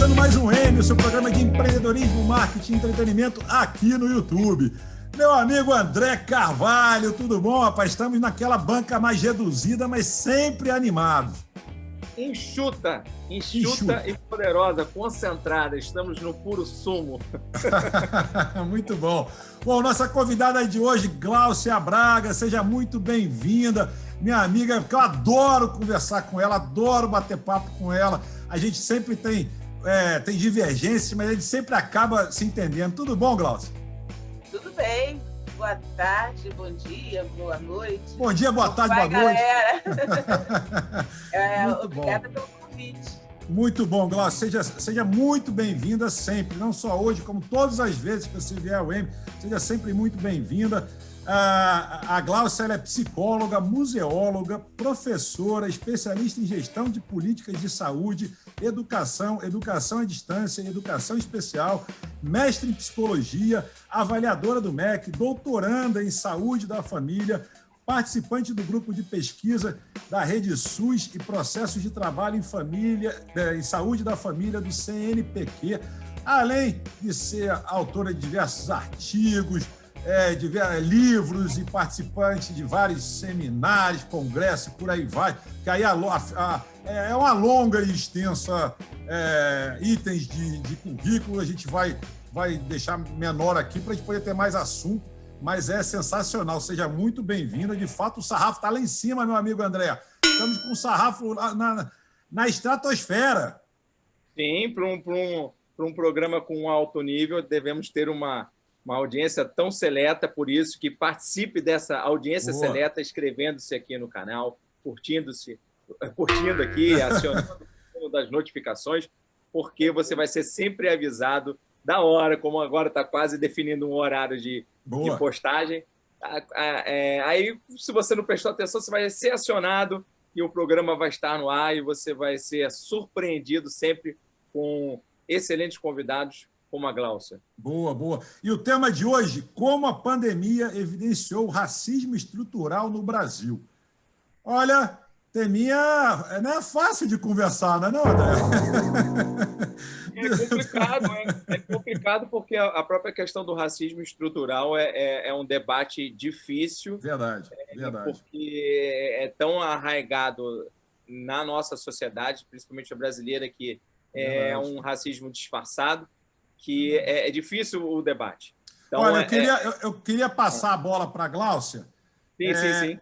começando mais um M, o seu programa de empreendedorismo, marketing e entretenimento aqui no YouTube. Meu amigo André Carvalho, tudo bom, rapaz? Estamos naquela banca mais reduzida, mas sempre animados. Enxuta e poderosa, concentrada. Estamos no puro sumo. Muito bom. Bom, nossa convidada de hoje, Gláucia Braga, seja muito bem-vinda. Minha amiga, que eu adoro conversar com ela, adoro bater papo com ela. A gente sempre tem divergências, mas a gente sempre acaba se entendendo. Tudo bom, Gláucia? Tudo bem. Boa tarde, bom dia, boa noite. Bom dia, boa tarde, boa noite. Galera. Obrigada pelo convite. Muito bom, Gláucia. Seja muito bem-vinda sempre, não só hoje, como todas as vezes que você vier ao M, seja sempre muito bem-vinda. A Gláucia ela é psicóloga, museóloga, professora, especialista em gestão de políticas de saúde, educação à distância, educação especial, mestre em psicologia, avaliadora do MEC, doutoranda em saúde da família, participante do grupo de pesquisa da Rede SUS e processos de trabalho em família, em saúde da família do CNPq, além de ser autora de diversos artigos, livros e participante de vários seminários, congressos, por aí vai, que aí é uma longa e extensa itens de currículo, a gente vai deixar menor aqui para a gente poder ter mais assunto, mas é sensacional, seja muito bem-vinda, de fato o sarrafo está lá em cima, meu amigo André, estamos com o sarrafo na estratosfera. Sim, para um programa com alto nível, devemos ter uma audiência tão seleta, por isso que participe dessa audiência seleta, inscrevendo-se aqui no canal, curtindo aqui, acionando das notificações, porque você vai ser sempre avisado da hora, como agora está quase definindo um horário de postagem. Aí, se você não prestou atenção, você vai ser acionado e o programa vai estar no ar e você vai ser surpreendido sempre com excelentes convidados, como a Gláucia. Boa. E o tema de hoje, como a pandemia evidenciou o racismo estrutural no Brasil. Olha, teminha não é fácil de conversar, não é, André? É complicado porque a própria questão do racismo estrutural é um debate difícil. Verdade. Porque é tão arraigado na nossa sociedade, principalmente a brasileira, que é um racismo disfarçado, que é difícil o debate. Então, olha, eu queria passar a bola para a Gláucia. Sim.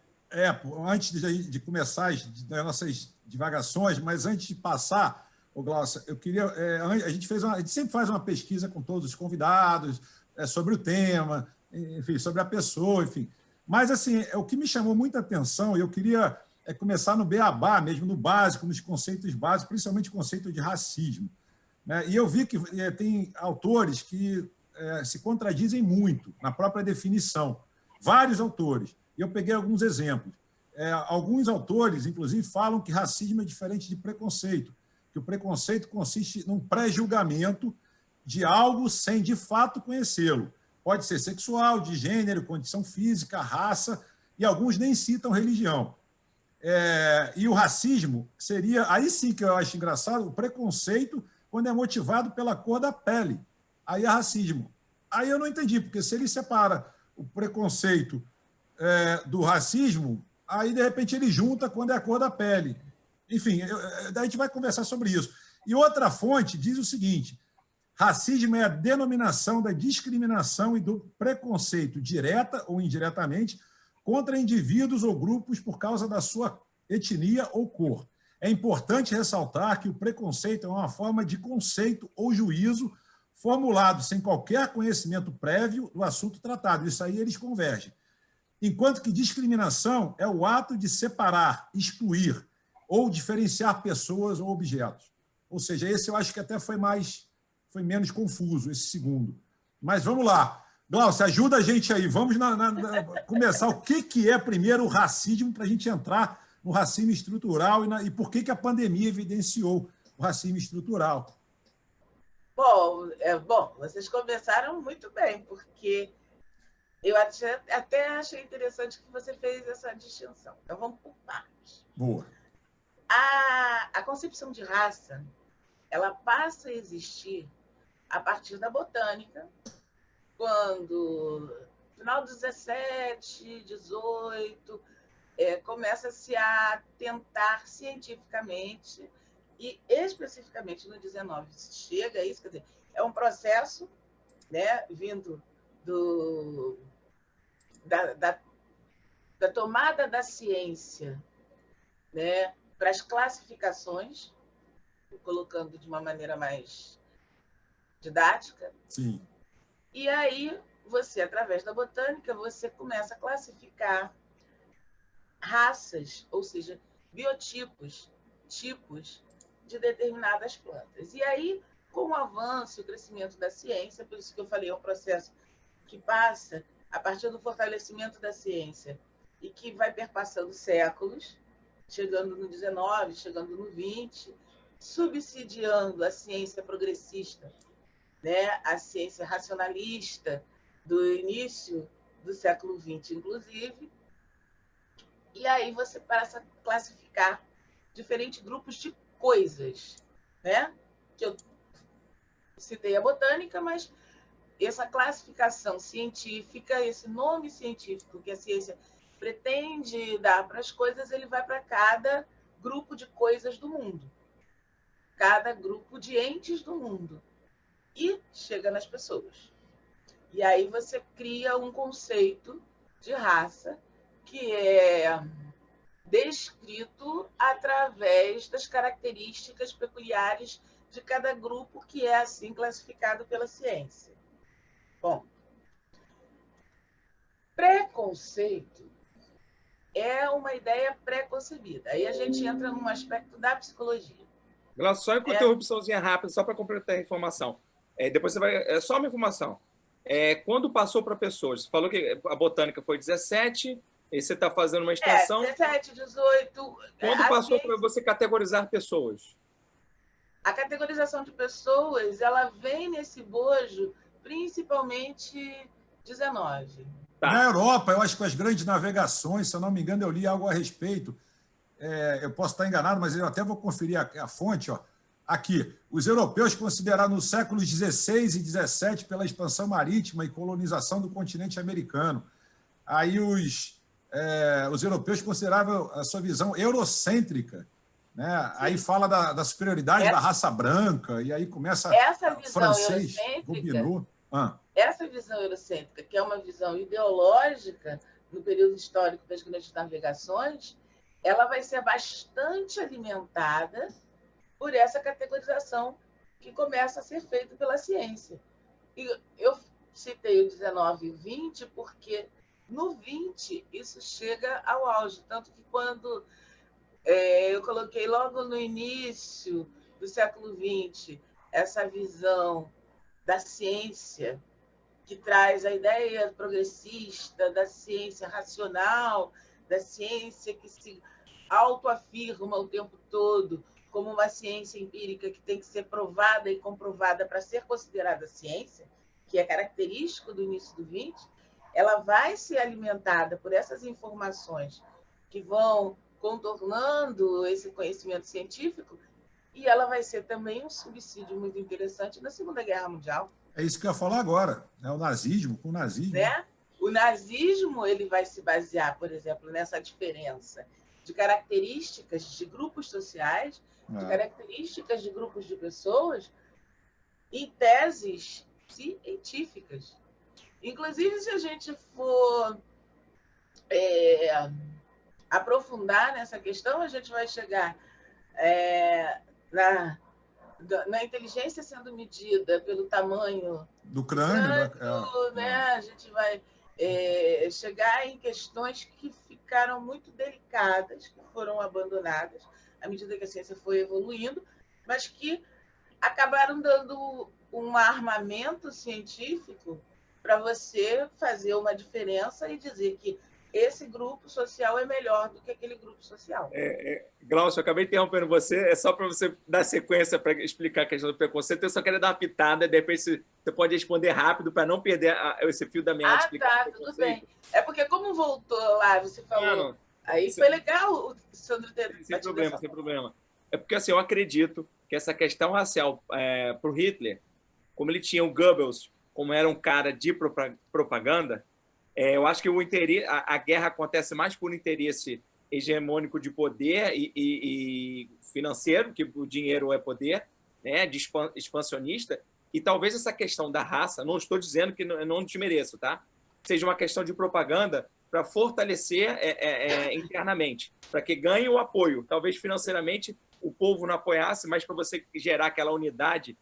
Antes de começar as nossas divagações, mas antes de passar, Gláucia, eu queria. A gente sempre faz uma pesquisa com todos os convidados sobre o tema, enfim, sobre a pessoa, enfim. Mas, assim, o que me chamou muita atenção, eu queria começar no beabá mesmo, no básico, nos conceitos básicos, principalmente o conceito de racismo. E eu vi que tem autores que se contradizem muito na própria definição. Vários autores. E eu peguei alguns exemplos. Alguns autores, inclusive, falam que racismo é diferente de preconceito, que o preconceito consiste num pré-julgamento de algo sem, de fato, conhecê-lo. Pode ser sexual, de gênero, condição física, raça, e alguns nem citam religião. E o racismo seria, aí sim que eu acho engraçado, o preconceito quando é motivado pela cor da pele. Aí é racismo. Aí eu não entendi, porque se ele separa o preconceito do racismo, aí, de repente, ele junta quando é a cor da pele. Enfim, daí a gente vai conversar sobre isso. E outra fonte diz o seguinte: racismo é a denominação da discriminação e do preconceito, direta ou indiretamente, contra indivíduos ou grupos por causa da sua etnia ou cor. É importante ressaltar que o preconceito é uma forma de conceito ou juízo formulado sem qualquer conhecimento prévio do assunto tratado. Isso aí eles convergem. Enquanto que discriminação é o ato de separar, excluir ou diferenciar pessoas ou objetos. Ou seja, esse eu acho que até foi menos confuso, esse segundo. Mas vamos lá. Gláucia, ajuda a gente aí. Vamos começar. O que é, primeiro, o racismo, para a gente entrar no racismo estrutural e por que a pandemia evidenciou o racismo estrutural? Bom, vocês começaram muito bem, porque eu até achei interessante que você fez essa distinção. Então, vamos por partes. Boa. A concepção de raça, ela passa a existir a partir da botânica, quando, no final do 17, 18, começa-se a tentar cientificamente, e especificamente no 19 chega a isso, quer dizer, é um processo, né, vindo da tomada da ciência, né, para as classificações, colocando de uma maneira mais didática. Sim. E aí, você, através da botânica, você começa a classificar raças, ou seja, biotipos, tipos de determinadas plantas. E aí, com o avanço e o crescimento da ciência, por isso que eu falei, é um processo que passa a partir do fortalecimento da ciência e que vai perpassando séculos, chegando no 19, chegando no 20, subsidiando a ciência progressista, né? A ciência racionalista do início do século XX, inclusive. E aí você passa a classificar diferentes grupos de coisas, né? Que eu citei a botânica, mas essa classificação científica, esse nome científico que a ciência pretende dar para as coisas, ele vai para cada grupo de coisas do mundo, cada grupo de entes do mundo, e chega nas pessoas. E aí você cria um conceito de raça que é descrito através das características peculiares de cada grupo, que é assim classificado pela ciência. Bom, preconceito é uma ideia pré-concebida. Aí a gente entra num aspecto da psicologia. Só uma interrupçãozinha rápida, só para completar a informação. Depois você vai... É só uma informação. Quando passou para pessoas, você falou que a botânica foi 17, e você está fazendo uma extensão... 17, 18... Quando passou para você categorizar pessoas? A categorização de pessoas, ela vem nesse bojo, principalmente 19. Tá. Na Europa, eu acho que as grandes navegações, se eu não me engano, eu li algo a respeito. Eu posso estar enganado, mas eu até vou conferir a fonte. Ó. Aqui, os europeus consideraram nos séculos 16 e 17 pela expansão marítima e colonização do continente americano. Aí os europeus consideravam a sua visão eurocêntrica, né? Aí fala da superioridade da raça branca, e aí começa essa visão francês, Gobineau. Essa visão eurocêntrica, que é uma visão ideológica no período histórico das grandes navegações, ela vai ser bastante alimentada por essa categorização que começa a ser feita pela ciência. E eu citei o 19 e o 20 porque no 20 isso chega ao auge, tanto que quando eu coloquei logo no início do século 20 essa visão da ciência que traz a ideia progressista, da ciência racional, da ciência que se autoafirma o tempo todo como uma ciência empírica que tem que ser provada e comprovada para ser considerada ciência, que é característico do início do 20, ela vai ser alimentada por essas informações que vão contornando esse conhecimento científico, e ela vai ser também um subsídio muito interessante na Segunda Guerra Mundial. É isso que eu ia falar agora, né? O nazismo, com o nazismo. Né? O nazismo ele vai se basear, por exemplo, nessa diferença de características de grupos sociais, de características de grupos de pessoas, em teses científicas. Inclusive, se a gente for aprofundar nessa questão, a gente vai chegar na inteligência sendo medida pelo tamanho do crânio, né? A gente vai chegar em questões que ficaram muito delicadas, que foram abandonadas à medida que a ciência foi evoluindo, mas que acabaram dando um armamento científico para você fazer uma diferença e dizer que esse grupo social é melhor do que aquele grupo social. Glaucio, eu acabei interrompendo você, é só para você dar sequência para explicar a questão do preconceito. Eu só queria dar uma pitada, de repente você pode responder rápido para não perder esse fio da meada. Tá, tudo bem. É porque como voltou lá, você falou... Aí foi legal o Sandro ter... Sem problema. É porque assim, eu acredito que essa questão racial, para o Hitler, como ele tinha o Goebbels, como era um cara de propaganda, eu acho que a guerra acontece mais por interesse hegemônico de poder e financeiro, que o dinheiro é poder, né, de expansionista, e talvez essa questão da raça, não estou dizendo que não desmereço, tá? Seja uma questão de propaganda para fortalecer internamente, para que ganhe o apoio. Talvez financeiramente o povo não apoiasse, mas para você gerar aquela unidade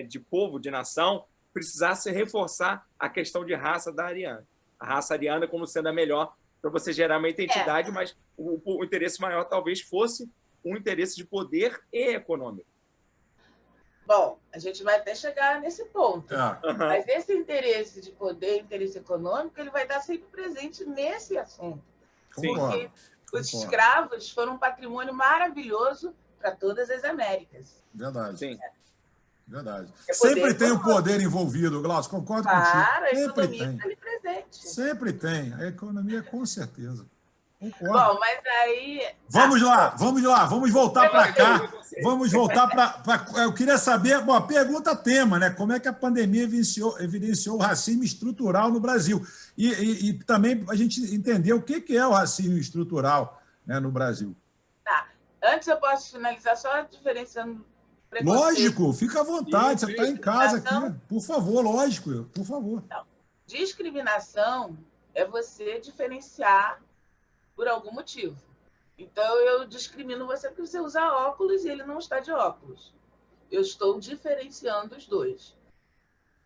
de povo, de nação, precisasse reforçar a questão de raça da ariana. A raça ariana como sendo a melhor para você gerar uma identidade, mas o interesse maior talvez fosse um interesse de poder e econômico. Bom, a gente vai até chegar nesse ponto. Mas esse interesse de poder, interesse econômico, ele vai estar sempre presente nesse assunto. Sim. Porque os escravos foram um patrimônio maravilhoso para todas as Américas. Verdade. Sim. Verdade. Sempre tem o poder envolvido, Glaucio, concordo contigo. Claro, a Sempre economia tem. está ali presente. Sempre tem. A economia, com certeza. Concordo. Bom, mas aí... Vamos lá, vamos voltar para cá. Vamos voltar para... Eu queria saber, bom, a pergunta tema, né? Como é que a pandemia evidenciou o racismo estrutural no Brasil? E também a gente entender o que é o racismo estrutural, né, no Brasil. Tá. Antes eu posso finalizar só diferenciando... Lógico, fica à vontade, você está em casa aqui. Por favor, lógico, por favor. Não. Discriminação é você diferenciar por algum motivo. Então, eu discrimino você porque você usa óculos e ele não está de óculos. Eu estou diferenciando os dois.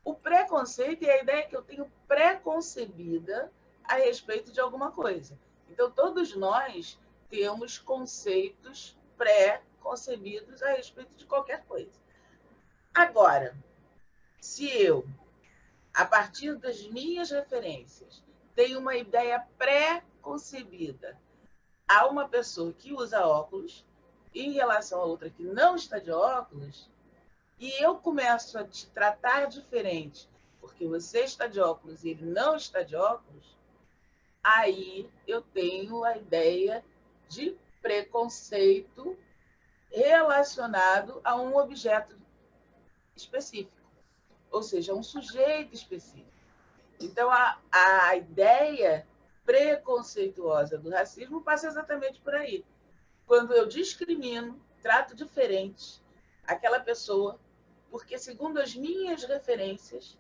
O preconceito é a ideia que eu tenho preconcebida a respeito de alguma coisa. Então, todos nós temos conceitos pré-concebidos a respeito de qualquer coisa. Agora, se eu, a partir das minhas referências, tenho uma ideia pré-concebida a uma pessoa que usa óculos em relação a outra que não está de óculos, e eu começo a te tratar diferente porque você está de óculos e ele não está de óculos, aí eu tenho a ideia de preconceito relacionado a um objeto específico, ou seja, um sujeito específico. Então, a ideia preconceituosa do racismo passa exatamente por aí. Quando eu discrimino, trato diferente aquela pessoa, porque, segundo as minhas referências,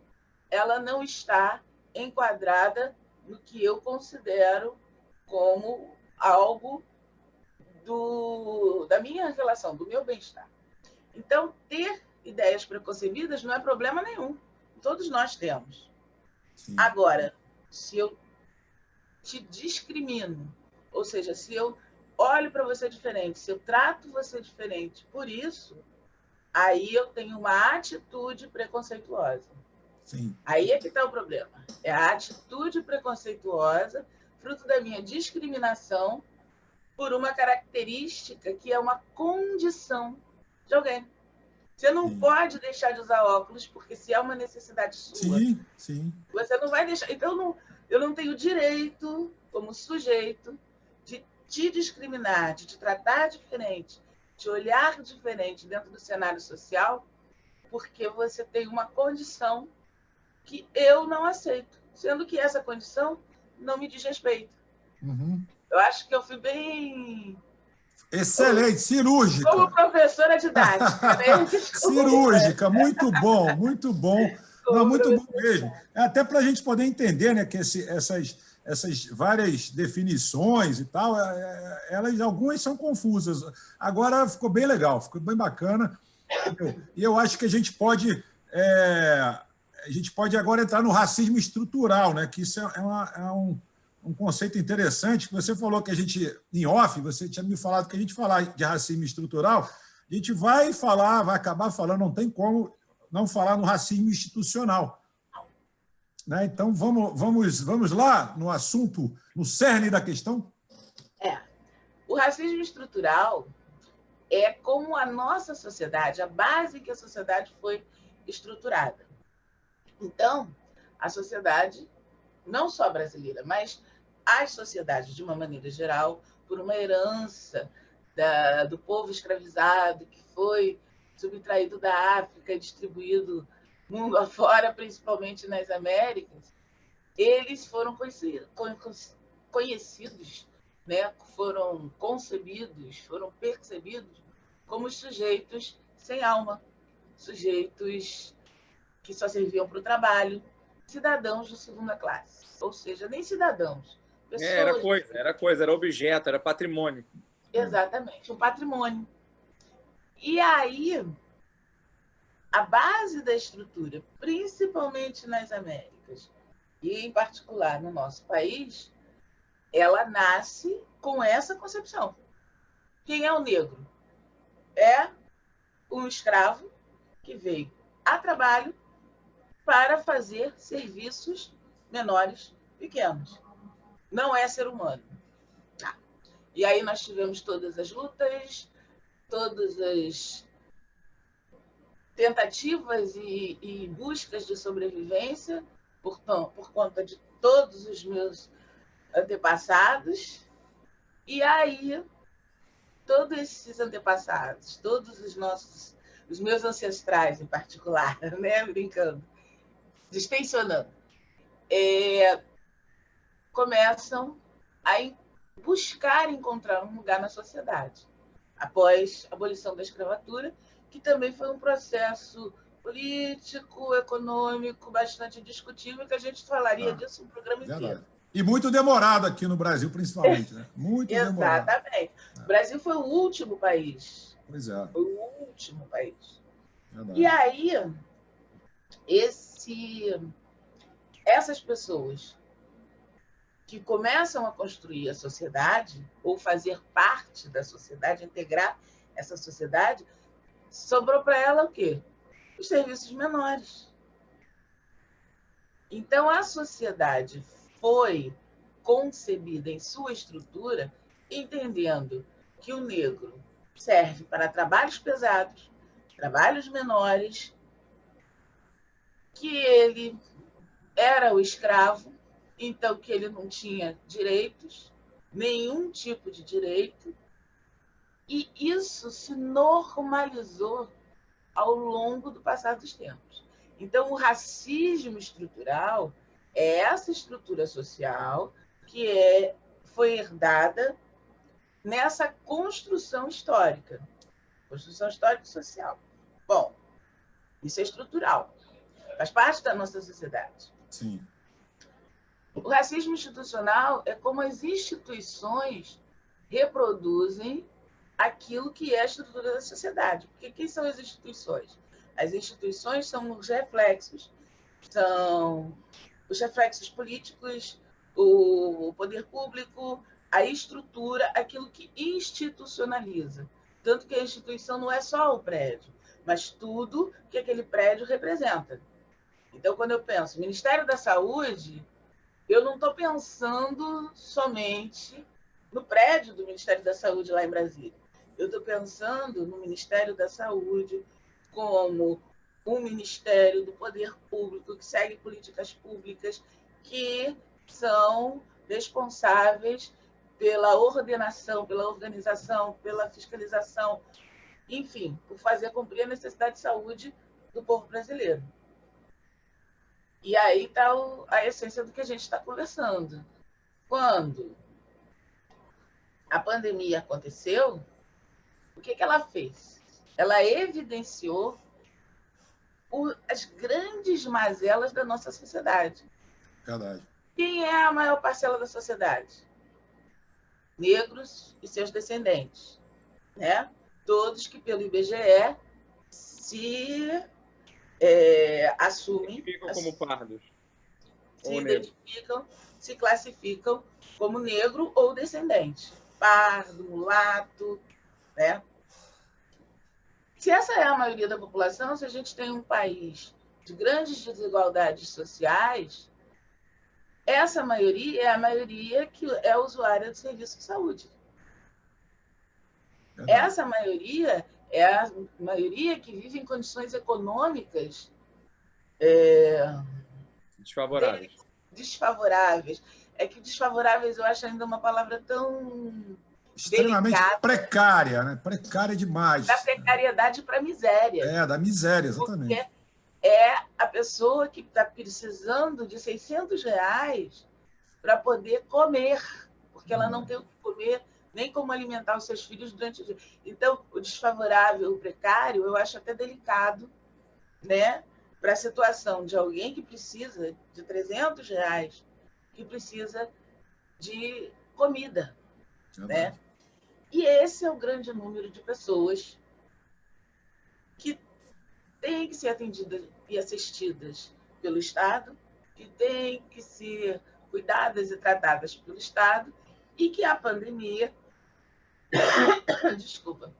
ela não está enquadrada no que eu considero como algo da minha relação, do meu bem-estar. Então, ter ideias preconcebidas não é problema nenhum. Todos nós temos. Sim. Agora, se eu te discrimino, ou seja, se eu olho para você diferente, se eu trato você diferente por isso, aí eu tenho uma atitude preconceituosa. Sim. Aí é que está o problema. É a atitude preconceituosa, fruto da minha discriminação por uma característica que é uma condição de alguém. Você não pode deixar de usar óculos, porque se é uma necessidade sua, você não vai deixar. Então, eu não tenho direito, como sujeito, de te discriminar, de te tratar diferente, de olhar diferente dentro do cenário social, porque você tem uma condição que eu não aceito, sendo que essa condição não me diz respeito. Uhum. Eu acho que eu fui bem... Excelente, cirúrgica. Como professora didática. Né? Cirúrgica, muito bom, muito bom. Não, muito bom mesmo. Até para a gente poder entender, né, que essas várias definições e tal, algumas são confusas. Agora ficou bem legal, ficou bem bacana. E eu acho que a gente pode agora entrar no racismo estrutural, né, que isso é um conceito interessante, que você falou que a gente, em off, você tinha me falado que a gente falar de racismo estrutural, a gente vai acabar falando, não tem como não falar no racismo institucional. Né? Então, vamos lá no assunto, no cerne da questão? O racismo estrutural é como a nossa sociedade, a base que a sociedade foi estruturada. Então, a sociedade, não só brasileira, mas as sociedades, de uma maneira geral, por uma herança do povo escravizado que foi subtraído da África e distribuído mundo afora, principalmente nas Américas, eles foram conhecidos, né? Foram concebidos, foram percebidos como sujeitos sem alma, sujeitos que só serviam para o trabalho, cidadãos de segunda classe, ou seja, nem cidadãos, pessoas... Era objeto, era patrimônio. Exatamente, um patrimônio. E aí, a base da estrutura, principalmente nas Américas, e em particular no nosso país, ela nasce com essa concepção. Quem é o negro? É um escravo que veio a trabalho para fazer serviços menores, pequenos. Não é ser humano. Tá. E aí nós tivemos todas as lutas, todas as tentativas e buscas de sobrevivência por conta de todos os meus antepassados. E aí, todos esses antepassados, todos os meus ancestrais em particular, né, brincando, distensionando, começam a buscar encontrar um lugar na sociedade, após a abolição da escravatura, que também foi um processo político, econômico, bastante discutível, que a gente falaria disso no programa inteiro. E muito demorado aqui no Brasil, principalmente. Né? Muito demorado. Exatamente. O Brasil foi o último país. Pois é. Foi o último país. Verdade. E aí, essas pessoas que começam a construir a sociedade, ou fazer parte da sociedade, integrar essa sociedade, sobrou para ela o quê? Os serviços menores. Então, a sociedade foi concebida em sua estrutura, entendendo que o negro serve para trabalhos pesados, trabalhos menores, que ele era o escravo, então que ele não tinha direitos, nenhum tipo de direito, e isso se normalizou ao longo do passar dos tempos. Então, o racismo estrutural é essa estrutura social que foi herdada nessa construção histórica e social. Bom, isso é estrutural, faz parte da nossa sociedade. Sim. O racismo institucional é como as instituições reproduzem aquilo que é a estrutura da sociedade. Porque quem são as instituições? As instituições são os reflexos políticos, o poder público, a estrutura, aquilo que institucionaliza. Tanto que a instituição não é só o prédio, mas tudo que aquele prédio representa. Então, quando eu penso Ministério da Saúde, eu não estou pensando somente no prédio do Ministério da Saúde lá em Brasília. Eu estou pensando no Ministério da Saúde como um ministério do poder público que segue políticas públicas que são responsáveis pela ordenação, pela organização, pela fiscalização, enfim, por fazer cumprir a necessidade de saúde do povo brasileiro. E aí está a essência do que a gente está conversando. Quando a pandemia aconteceu, o que ela fez? Ela evidenciou as grandes mazelas da nossa sociedade. Verdade. Quem é a maior parcela da sociedade? Negros e seus descendentes, né? Todos que, pelo IBGE, se assumem... Se identificam como pardos. Se identificam, se classificam como negro ou descendente. Pardo, mulato, né? Se essa é a maioria da população, se a gente tem um país de grandes desigualdades sociais, essa maioria é a maioria que é usuária do serviço de saúde. Essa maioria é a maioria que vive em condições econômicas desfavoráveis. Desfavoráveis. É que desfavoráveis eu acho ainda uma palavra tão extremamente delicada, precária, né? Precária demais. da precariedade para a miséria. Da miséria, exatamente. Porque é a pessoa que está precisando de R$ 600 para poder comer, porque ela não tem o que comer, nem como alimentar os seus filhos durante o dia. Então, o desfavorável, o precário, eu acho até delicado, né, para a situação de alguém que precisa de R$ 300, que precisa de comida, né? E esse é o grande número de pessoas que têm que ser atendidas e assistidas pelo Estado, que têm que ser cuidadas e tratadas pelo Estado, e que a pandemia, desculpa,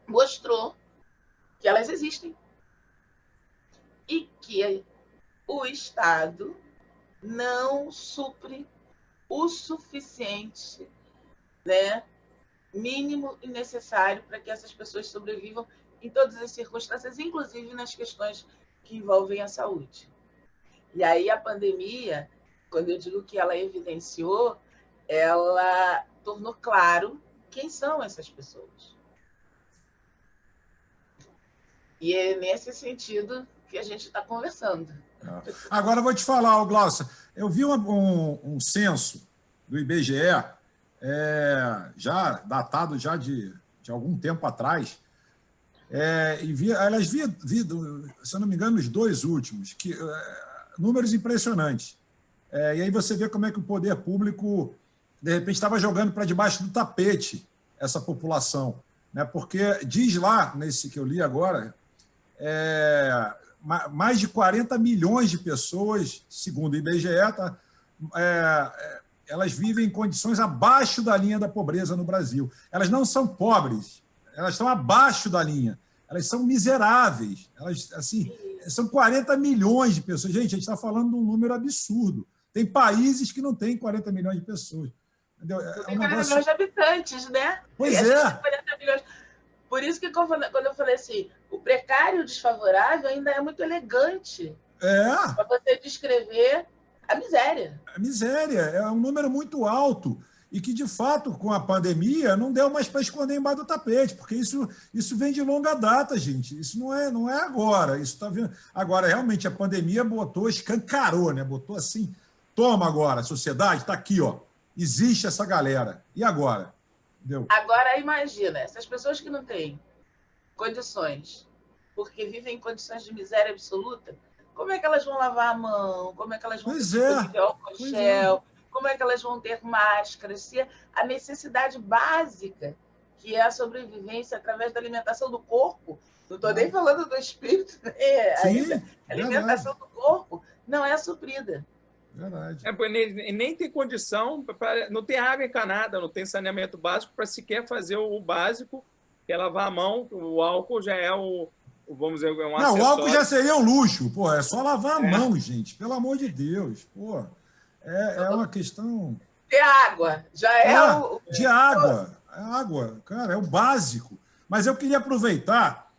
mostrou que elas existem e que o Estado não supre o suficiente, né, mínimo e necessário para que essas pessoas sobrevivam em todas as circunstâncias, inclusive nas questões que envolvem a saúde. E aí a pandemia, quando eu digo que ela evidenciou, ela tornou claro quem são essas pessoas. E é nesse sentido que a gente está conversando. Agora, eu vou te falar, Glaucia, eu vi um censo do IBGE, já datado já de algum tempo atrás, e vi, se eu não me engano, os dois últimos, números impressionantes. E aí você vê como é que o poder público, de repente, estava jogando para debaixo do tapete essa população, né? Porque diz lá, nesse que eu li agora, mais de 40 milhões de pessoas, segundo o IBGE, elas vivem em condições abaixo da linha da pobreza no Brasil. Elas não são pobres, elas estão abaixo da linha, elas são miseráveis. Elas, assim, são 40 milhões de pessoas. Gente, a gente está falando de um número absurdo. Tem países que não têm 40 milhões de pessoas. Entendeu? Tem 40 milhões de habitantes, né? Pois é. 40 milhões. Por isso que quando eu falei assim, o precário e o desfavorável ainda é muito elegante para você descrever a miséria. A miséria é um número muito alto e que, de fato, com a pandemia, não deu mais para esconder embaixo do tapete, porque isso vem de longa data, gente. Isso não é agora. Isso tá vendo. Agora, realmente, a pandemia escancarou, né? Botou assim, toma agora, a sociedade está aqui, ó. Existe essa galera. E agora? Entendeu? Agora, imagina, essas pessoas que não têm condições, porque vivem em condições de miséria absoluta, como é que elas vão lavar a mão? Como é que elas vão ter álcool gel? Como é que elas vão ter máscara? Se a necessidade básica, que é a sobrevivência através da alimentação do corpo, não estou nem falando do espírito, ainda, a alimentação do corpo não é suprida. Verdade. Nem tem condição, não tem água encanada, não tem saneamento básico para sequer fazer o básico, que é lavar a mão. O álcool já é vamos dizer, um acessório. Não, o álcool já seria um luxo, pô, é só lavar a mão, gente, pelo amor de Deus, pô. É uma questão... Ter água, já de água, cara, é o básico. Mas eu queria aproveitar,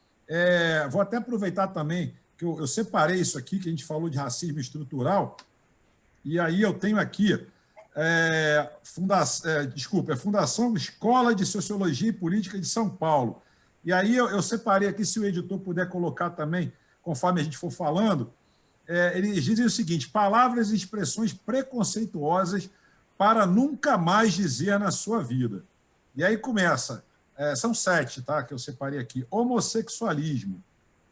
vou até aproveitar também, que eu separei isso aqui, que a gente falou de racismo estrutural, e aí eu tenho aqui, Fundação Escola de Sociologia e Política de São Paulo. E aí eu separei aqui, se o editor puder colocar também, conforme a gente for falando, eles dizem o seguinte: palavras e expressões preconceituosas para nunca mais dizer na sua vida. E aí começa, são 7, tá, que eu separei aqui. Homossexualismo.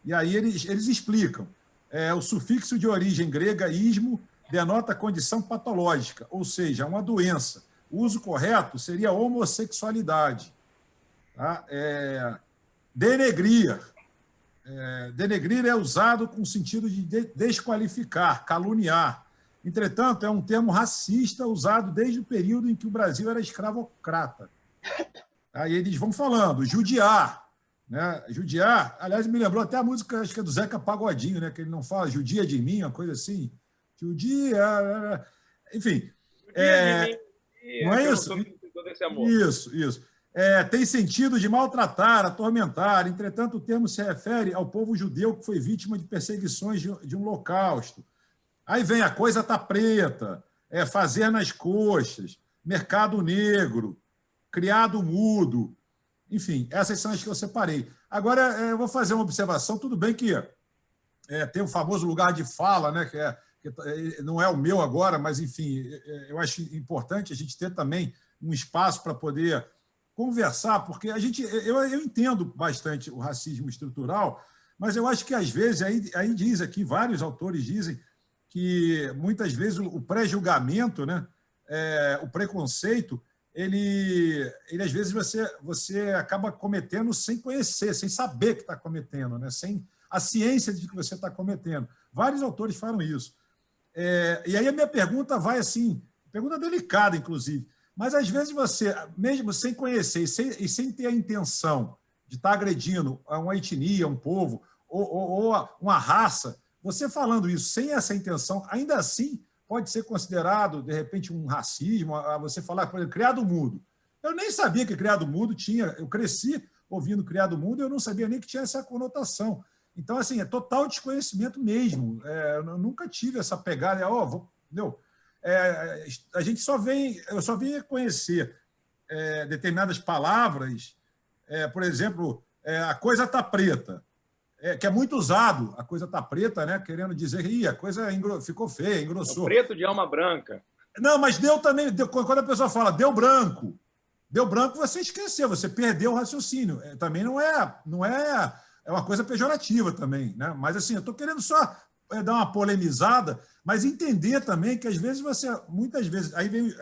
E aí eles explicam. O sufixo de origem grega, ismo, denota condição patológica, ou seja, uma doença. O uso correto seria homossexualidade. Tá? Denegrir. Denegrir é usado com o sentido de desqualificar, caluniar. Entretanto, é um termo racista usado desde o período em que o Brasil era escravocrata. Aí eles vão falando, judiar. Né? Judiar, aliás, me lembrou até a música, acho que é do Zeca Pagodinho, né? Que ele não fala judia de mim, uma coisa assim. Judia, enfim. Não é isso? Isso. Tem sentido de maltratar, atormentar. Entretanto, o termo se refere ao povo judeu que foi vítima de perseguições de um holocausto. Aí vem a coisa tá preta, fazer nas coxas, mercado negro, criado mudo. Enfim, essas são as que eu separei. Agora, eu vou fazer uma observação. Tudo bem que tem o famoso lugar de fala, né, que não é o meu agora, mas, enfim, eu acho importante a gente ter também um espaço para poder conversar, porque eu entendo bastante o racismo estrutural, mas eu acho que, às vezes, aí diz aqui, vários autores dizem que, muitas vezes, o pré-julgamento, né, o preconceito, ele às vezes, você acaba cometendo sem conhecer, sem saber que está cometendo, né, sem a ciência de que você está cometendo. Vários autores falam isso. E aí a minha pergunta vai assim, pergunta delicada, inclusive, mas às vezes você, mesmo sem conhecer e sem ter a intenção de estar agredindo uma etnia, um povo, ou uma raça, você falando isso sem essa intenção, ainda assim pode ser considerado, de repente, um racismo, você falar, por exemplo, criado mudo. Eu nem sabia que criado mudo tinha, eu cresci ouvindo criado mudo, eu não sabia nem que tinha essa conotação. Então, assim, é total desconhecimento mesmo. Eu nunca tive essa pegada, entendeu? A gente eu só vim conhecer determinadas palavras, por exemplo, a coisa está preta, que é muito usado, a coisa está preta, né? Querendo dizer que a coisa ficou feia, engrossou. É o preto de alma branca. Não, mas deu também, quando a pessoa fala deu branco, você esqueceu, você perdeu o raciocínio. Também não é uma coisa pejorativa também, né? Mas assim, eu estou querendo só dar uma polemizada, mas entender também que às vezes muitas vezes, aí vem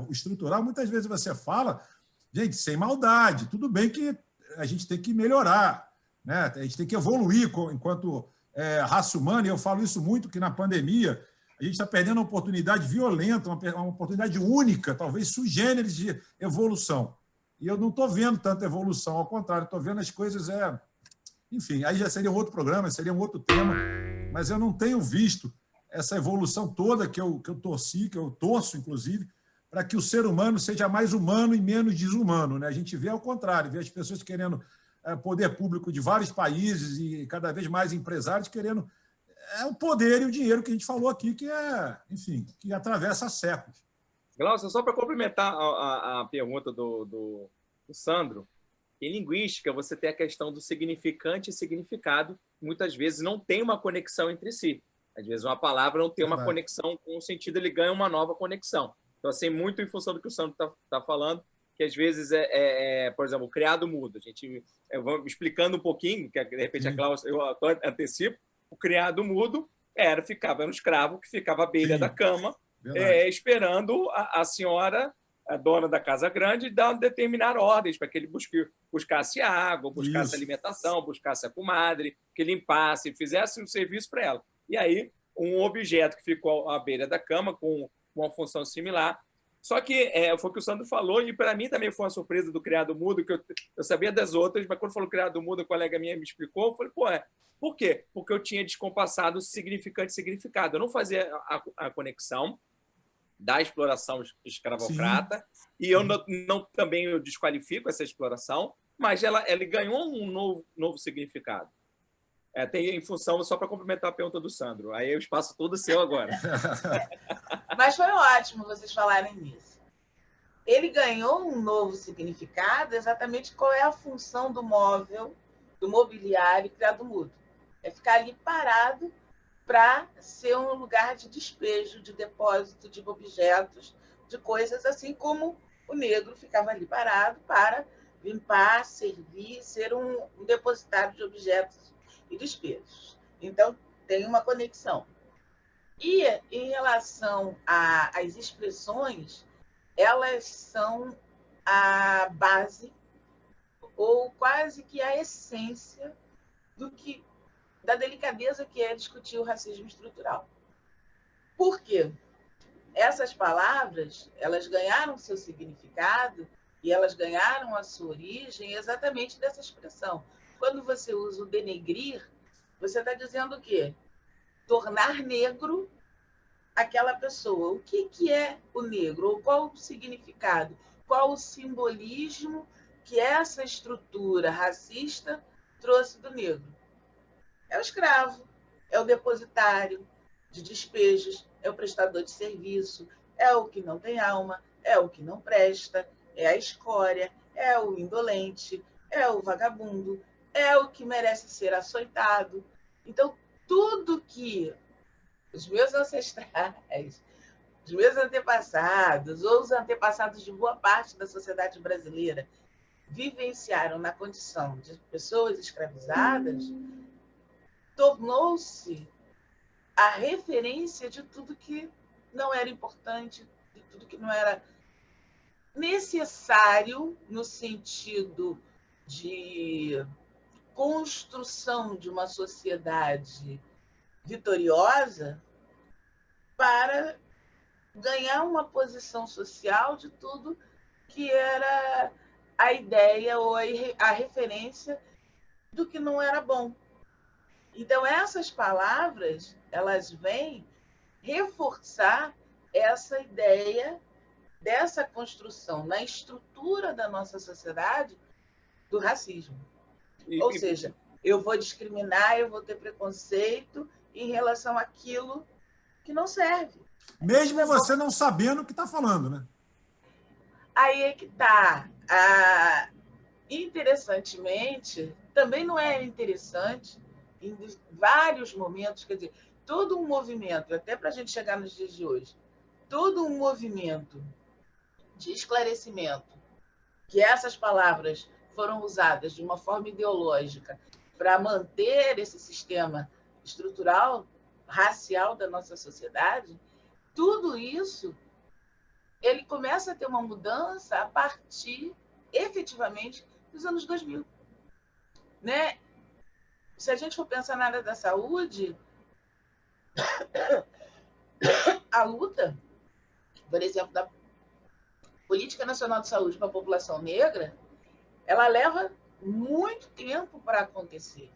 o estrutural, muitas vezes você fala, gente, sem maldade, tudo bem que a gente tem que melhorar, né? A gente tem que evoluir enquanto raça humana, e eu falo isso muito, que na pandemia a gente está perdendo uma oportunidade violenta, uma oportunidade única, talvez sui generis de evolução. E eu não estou vendo tanta evolução, ao contrário, estou vendo as coisas... Enfim, aí já seria um outro programa, seria um outro tema, mas eu não tenho visto essa evolução toda que eu torço, inclusive, para que o ser humano seja mais humano e menos desumano, né? A gente vê ao contrário, vê as pessoas querendo poder público de vários países e cada vez mais empresários querendo o poder e o dinheiro que a gente falou aqui, enfim, que atravessa séculos. Glaucio, só para complementar a pergunta do Sandro, em linguística, você tem a questão do significante e significado, muitas vezes não tem uma conexão entre si. Às vezes uma palavra não tem uma conexão com o sentido, ele ganha uma nova conexão. Então, assim, muito em função do que o Sandro está falando, que às vezes por exemplo, o criado mudo. Eu vou explicando um pouquinho, que de repente a Cláudia, eu antecipo, o criado mudo era um escravo que ficava à beira da cama, esperando a senhora, a dona da casa grande, determinar ordens para que ele buscasse água, buscasse alimentação, buscasse a comadre, que limpasse, fizesse um serviço para ela. E aí, um objeto que ficou à beira da cama, com uma função similar. Só que foi o que o Sandro falou, e para mim também foi uma surpresa do criado mudo, que eu sabia das outras, mas quando falou criado mudo, a colega minha me explicou, eu falei, por quê? Porque eu tinha descompassado significante e significado. Eu não fazia a conexão da exploração escravocrata, e eu também eu desqualifico essa exploração, mas ele ganhou um novo significado. Tem em função, só para complementar a pergunta do Sandro, aí o espaço todo seu agora. Mas foi ótimo vocês falarem nisso. Ele ganhou um novo significado, exatamente qual é a função do móvel, do mobiliário criado mudo. É ficar ali parado para ser um lugar de despejo, de depósito de objetos, de coisas, assim como o negro ficava ali parado para limpar, servir, ser um depositário de objetos e despejos. Então, tem uma conexão. E, em relação às expressões, elas são a base, ou quase que a essência, da delicadeza que é discutir o racismo estrutural. Por quê? Essas palavras, elas ganharam seu significado e elas ganharam a sua origem exatamente dessa expressão. Quando você usa o denegrir, você está dizendo o quê? Tornar negro aquela pessoa. O que é o negro? Ou qual o significado? Qual o simbolismo que essa estrutura racista trouxe do negro? É o escravo, é o depositário de despejos, é o prestador de serviço, é o que não tem alma, é o que não presta, é a escória, é o indolente, é o vagabundo, é o que merece ser açoitado. Então, tudo que os meus ancestrais, os meus antepassados, ou os antepassados de boa parte da sociedade brasileira, vivenciaram na condição de pessoas escravizadas, tornou-se a referência de tudo que não era importante, de tudo que não era necessário no sentido de construção de uma sociedade vitoriosa para ganhar uma posição social de tudo que era a ideia ou a referência do que não era bom. Então, essas palavras, elas vêm reforçar essa ideia dessa construção na estrutura da nossa sociedade do racismo. Ou seja, eu vou discriminar, eu vou ter preconceito em relação àquilo que não serve. Mesmo você não sabendo o que está falando, né? Aí é que está. Interessantemente, também não é interessante, em vários momentos, quer dizer, todo um movimento, até para a gente chegar nos dias de hoje, todo um movimento de esclarecimento, que essas palavras foram usadas de uma forma ideológica para manter esse sistema estrutural, racial da nossa sociedade, tudo isso ele começa a ter uma mudança a partir, efetivamente, dos anos 2000. Né? Se a gente for pensar na área da saúde, a luta, por exemplo, da Política Nacional de Saúde para a população negra, ela leva muito tempo para acontecer.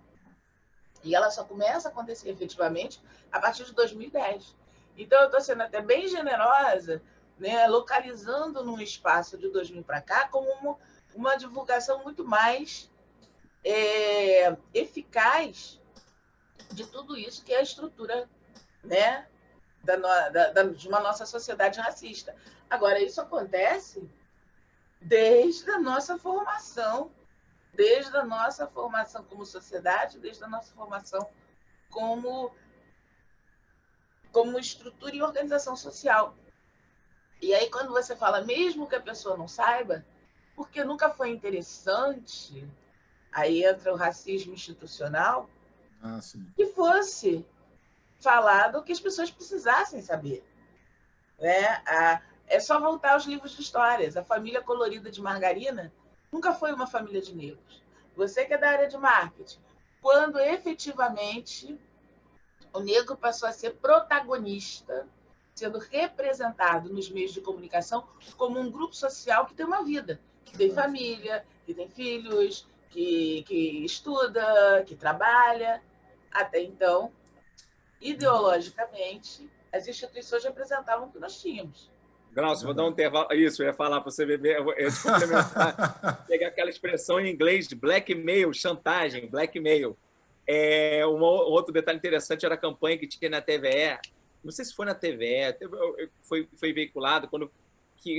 E ela só começa a acontecer efetivamente a partir de 2010. Então, eu estou sendo até bem generosa, né, localizando num espaço de 2000 para cá como uma divulgação muito mais eficaz de tudo isso que é a estrutura, né, de uma nossa sociedade racista. Agora, isso acontece desde a nossa formação como sociedade, desde a nossa formação como estrutura e organização social. E aí, quando você fala, mesmo que a pessoa não saiba, porque nunca foi interessante, aí entra o racismo institucional, que fosse falado o que as pessoas precisassem saber. Né? É só voltar aos livros de histórias. A família colorida de Margarina nunca foi uma família de negros. Você que é da área de marketing, quando efetivamente o negro passou a ser protagonista, sendo representado nos meios de comunicação como um grupo social que tem uma vida, que tem família, que tem filhos, que estuda, que trabalha. Até então, ideologicamente, as instituições representavam o que nós tínhamos. Glaucio, vou dar um intervalo. Isso, eu ia falar para você beber, eu ia te complementar. Pegar aquela expressão em inglês de blackmail, chantagem, blackmail. Um outro detalhe interessante era a campanha que tinha na TVE. Não sei se foi na TVE, foi veiculado,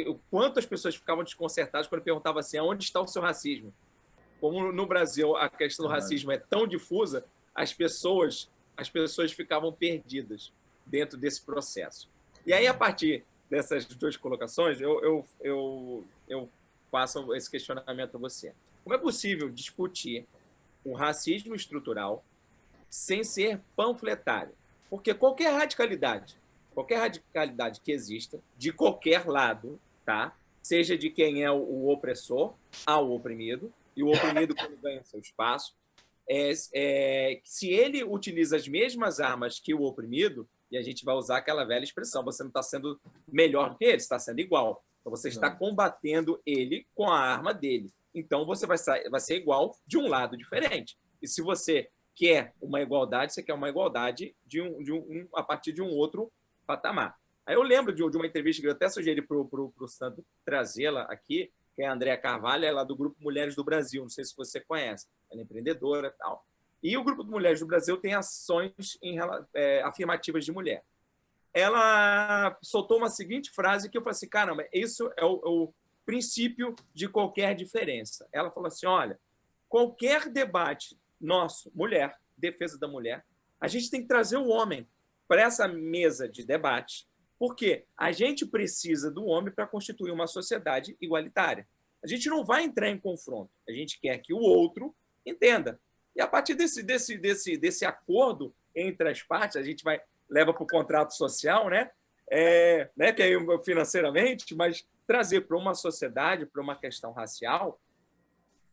o quanto as pessoas ficavam desconcertadas quando perguntavam assim, onde está o seu racismo? Como no Brasil a questão do racismo é tão difusa, as pessoas ficavam perdidas dentro desse processo. E aí, a partir dessas duas colocações, eu faço esse questionamento a você. Como é possível discutir o racismo estrutural sem ser panfletário? Porque qualquer radicalidade que exista, de qualquer lado, tá? Seja de quem é o opressor ao oprimido, e o oprimido quando ganha seu espaço, se ele utiliza as mesmas armas que o oprimido, e a gente vai usar aquela velha expressão, você não está sendo melhor do que ele, está sendo igual. Então, você está combatendo ele com a arma dele. Então, você vai ser igual de um lado diferente. E se você quer uma igualdade, você quer uma igualdade a partir de um outro patamar. Aí eu lembro de uma entrevista que eu até sugeri para o Sandro trazê-la aqui, que é a Andréa Carvalho, ela é do Grupo Mulheres do Brasil, não sei se você conhece, ela é empreendedora e tal. E o Grupo Mulheres do Brasil tem ações afirmativas de mulher. Ela soltou uma seguinte frase que eu falei assim, caramba, isso é princípio de qualquer diferença. Ela falou assim, olha, qualquer debate nosso, mulher, defesa da mulher, a gente tem que trazer o homem para essa mesa de debate, porque a gente precisa do homem para constituir uma sociedade igualitária. A gente não vai entrar em confronto, a gente quer que o outro entenda. E a partir desse acordo entre as partes, a gente leva para o contrato social, né? Que é financeiramente, mas trazer para uma sociedade, para uma questão racial,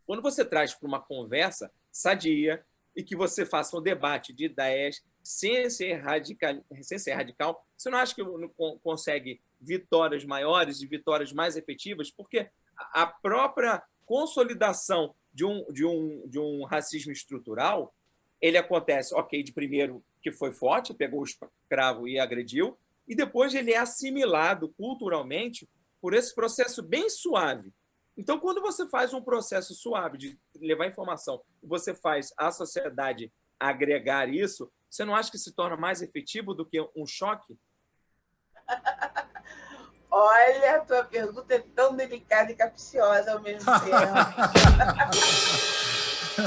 quando você traz para uma conversa sadia e que você faça um debate de ideias sem ser radical, você não acha que consegue vitórias maiores e vitórias mais efetivas? Porque a própria consolidação de um racismo estrutural, ele acontece, ok, de primeiro que foi forte, pegou o escravo e agrediu, e depois ele é assimilado culturalmente por esse processo bem suave. Então, quando você faz um processo suave de levar informação, você faz a sociedade agregar isso, você não acha que se torna mais efetivo do que um choque? Olha, a tua pergunta é tão delicada e capciosa ao mesmo tempo.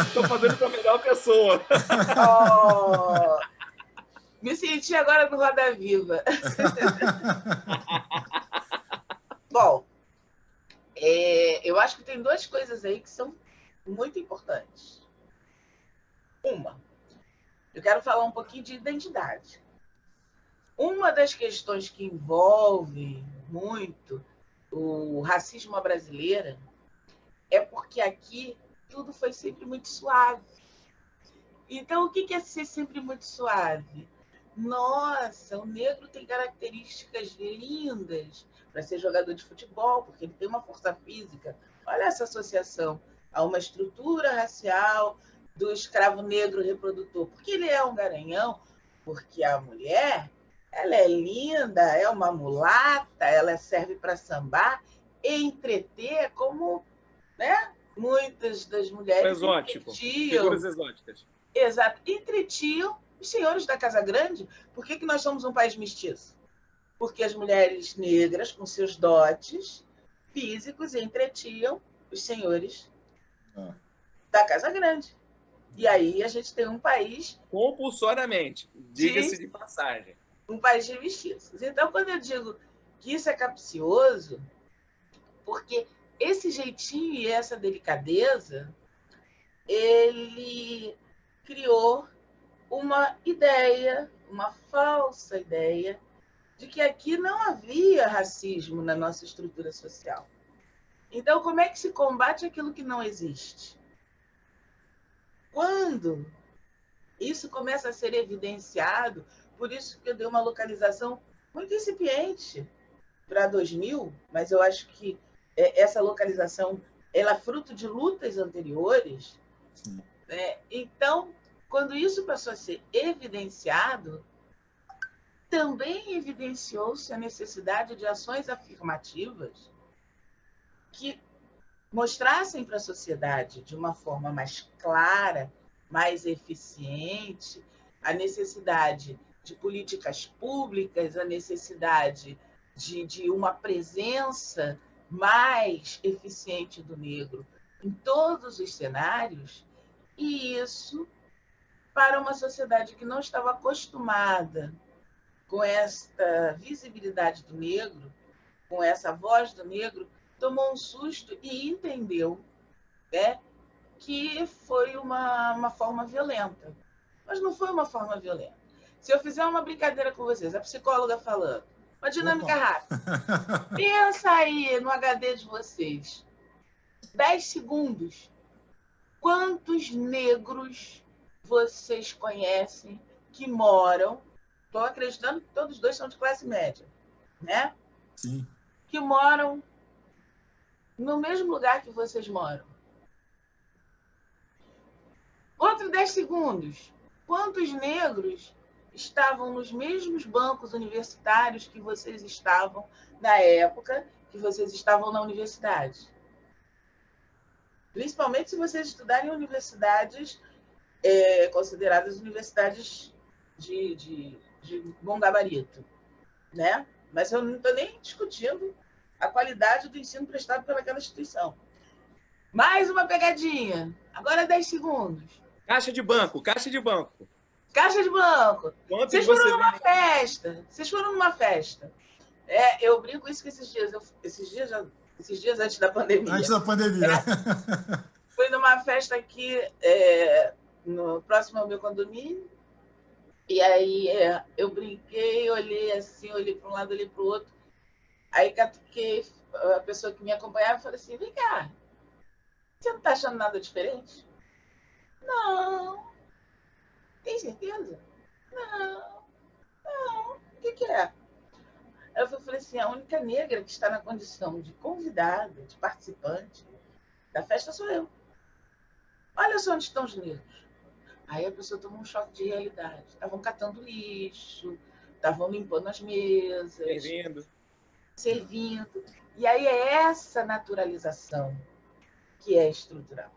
Estou fazendo para a melhor pessoa. Oh, me senti agora no Roda Viva. Bom, eu acho que tem duas coisas aí que são muito importantes. Uma, eu quero falar um pouquinho de identidade. Uma das questões que envolve muito o racismo à brasileira é porque aqui tudo foi sempre muito suave. Então, o que é ser sempre muito suave? Nossa, o negro tem características lindas para ser jogador de futebol, porque ele tem uma força física. Olha essa associação a uma estrutura racial do escravo negro reprodutor. Porque ele é um garanhão, porque a mulher, ela é linda, é uma mulata, ela serve para sambar e entreter, como, né, muitas das mulheres figuras exóticas. Exato, entretiam os senhores da Casa Grande. Por que nós somos um país mestiço? Porque as mulheres negras, com seus dotes físicos, entretiam os senhores da Casa Grande. E aí a gente tem um país... compulsoriamente, diga-se de passagem. Um país de mestiços. Então, quando eu digo que isso é capcioso, porque esse jeitinho e essa delicadeza, ele criou uma ideia, uma falsa ideia, de que aqui não havia racismo na nossa estrutura social. Então, como é que se combate aquilo que não existe? Quando isso começa a ser evidenciado, por isso que eu dei uma localização muito incipiente para 2000, mas eu acho que essa localização ela é fruto de lutas anteriores. Né? Então, quando isso passou a ser evidenciado, também evidenciou-se a necessidade de ações afirmativas que mostrassem para a sociedade de uma forma mais clara, mais eficiente, a necessidade de políticas públicas, a necessidade de uma presença mais eficiente do negro em todos os cenários, e isso, para uma sociedade que não estava acostumada com esta visibilidade do negro, com essa voz do negro, tomou um susto e entendeu, né, que foi uma forma violenta. Mas não foi uma forma violenta. Se eu fizer uma brincadeira com vocês, a psicóloga falando, uma dinâmica rápida, pensa aí no HD de vocês, 10 segundos, quantos negros vocês conhecem que moram, estou acreditando que todos dois são de classe média, né? Sim. Que moram no mesmo lugar que vocês moram. Outro 10 segundos. Quantos negros estavam nos mesmos bancos universitários que vocês estavam na época que vocês estavam na universidade? Principalmente se vocês estudarem em universidades consideradas universidades de bom gabarito, né? Mas eu não estou nem discutindo a qualidade do ensino prestado pelaquela instituição. Mais uma pegadinha. Agora 10 segundos. Caixa de banco, caixa de banco. Caixa de banco. Quanto Vocês você foram numa vê? festa. Vocês foram numa festa. Eu brinco isso que esses dias antes da pandemia. Antes da pandemia. Fui numa festa aqui, no próximo ao meu condomínio. E aí eu brinquei, olhei assim, olhei para um lado, olhei para o outro. Aí catuquei a pessoa que me acompanhava e falei assim, vem cá, você não está achando nada diferente? Não. Tem certeza? Não. O que é? Eu falei assim, a única negra que está na condição de convidada, de participante da festa sou eu. Olha só onde estão os negros. Aí a pessoa tomou um choque de realidade. Estavam catando lixo, estavam limpando as mesas. Servindo. E aí é essa naturalização que é estrutural.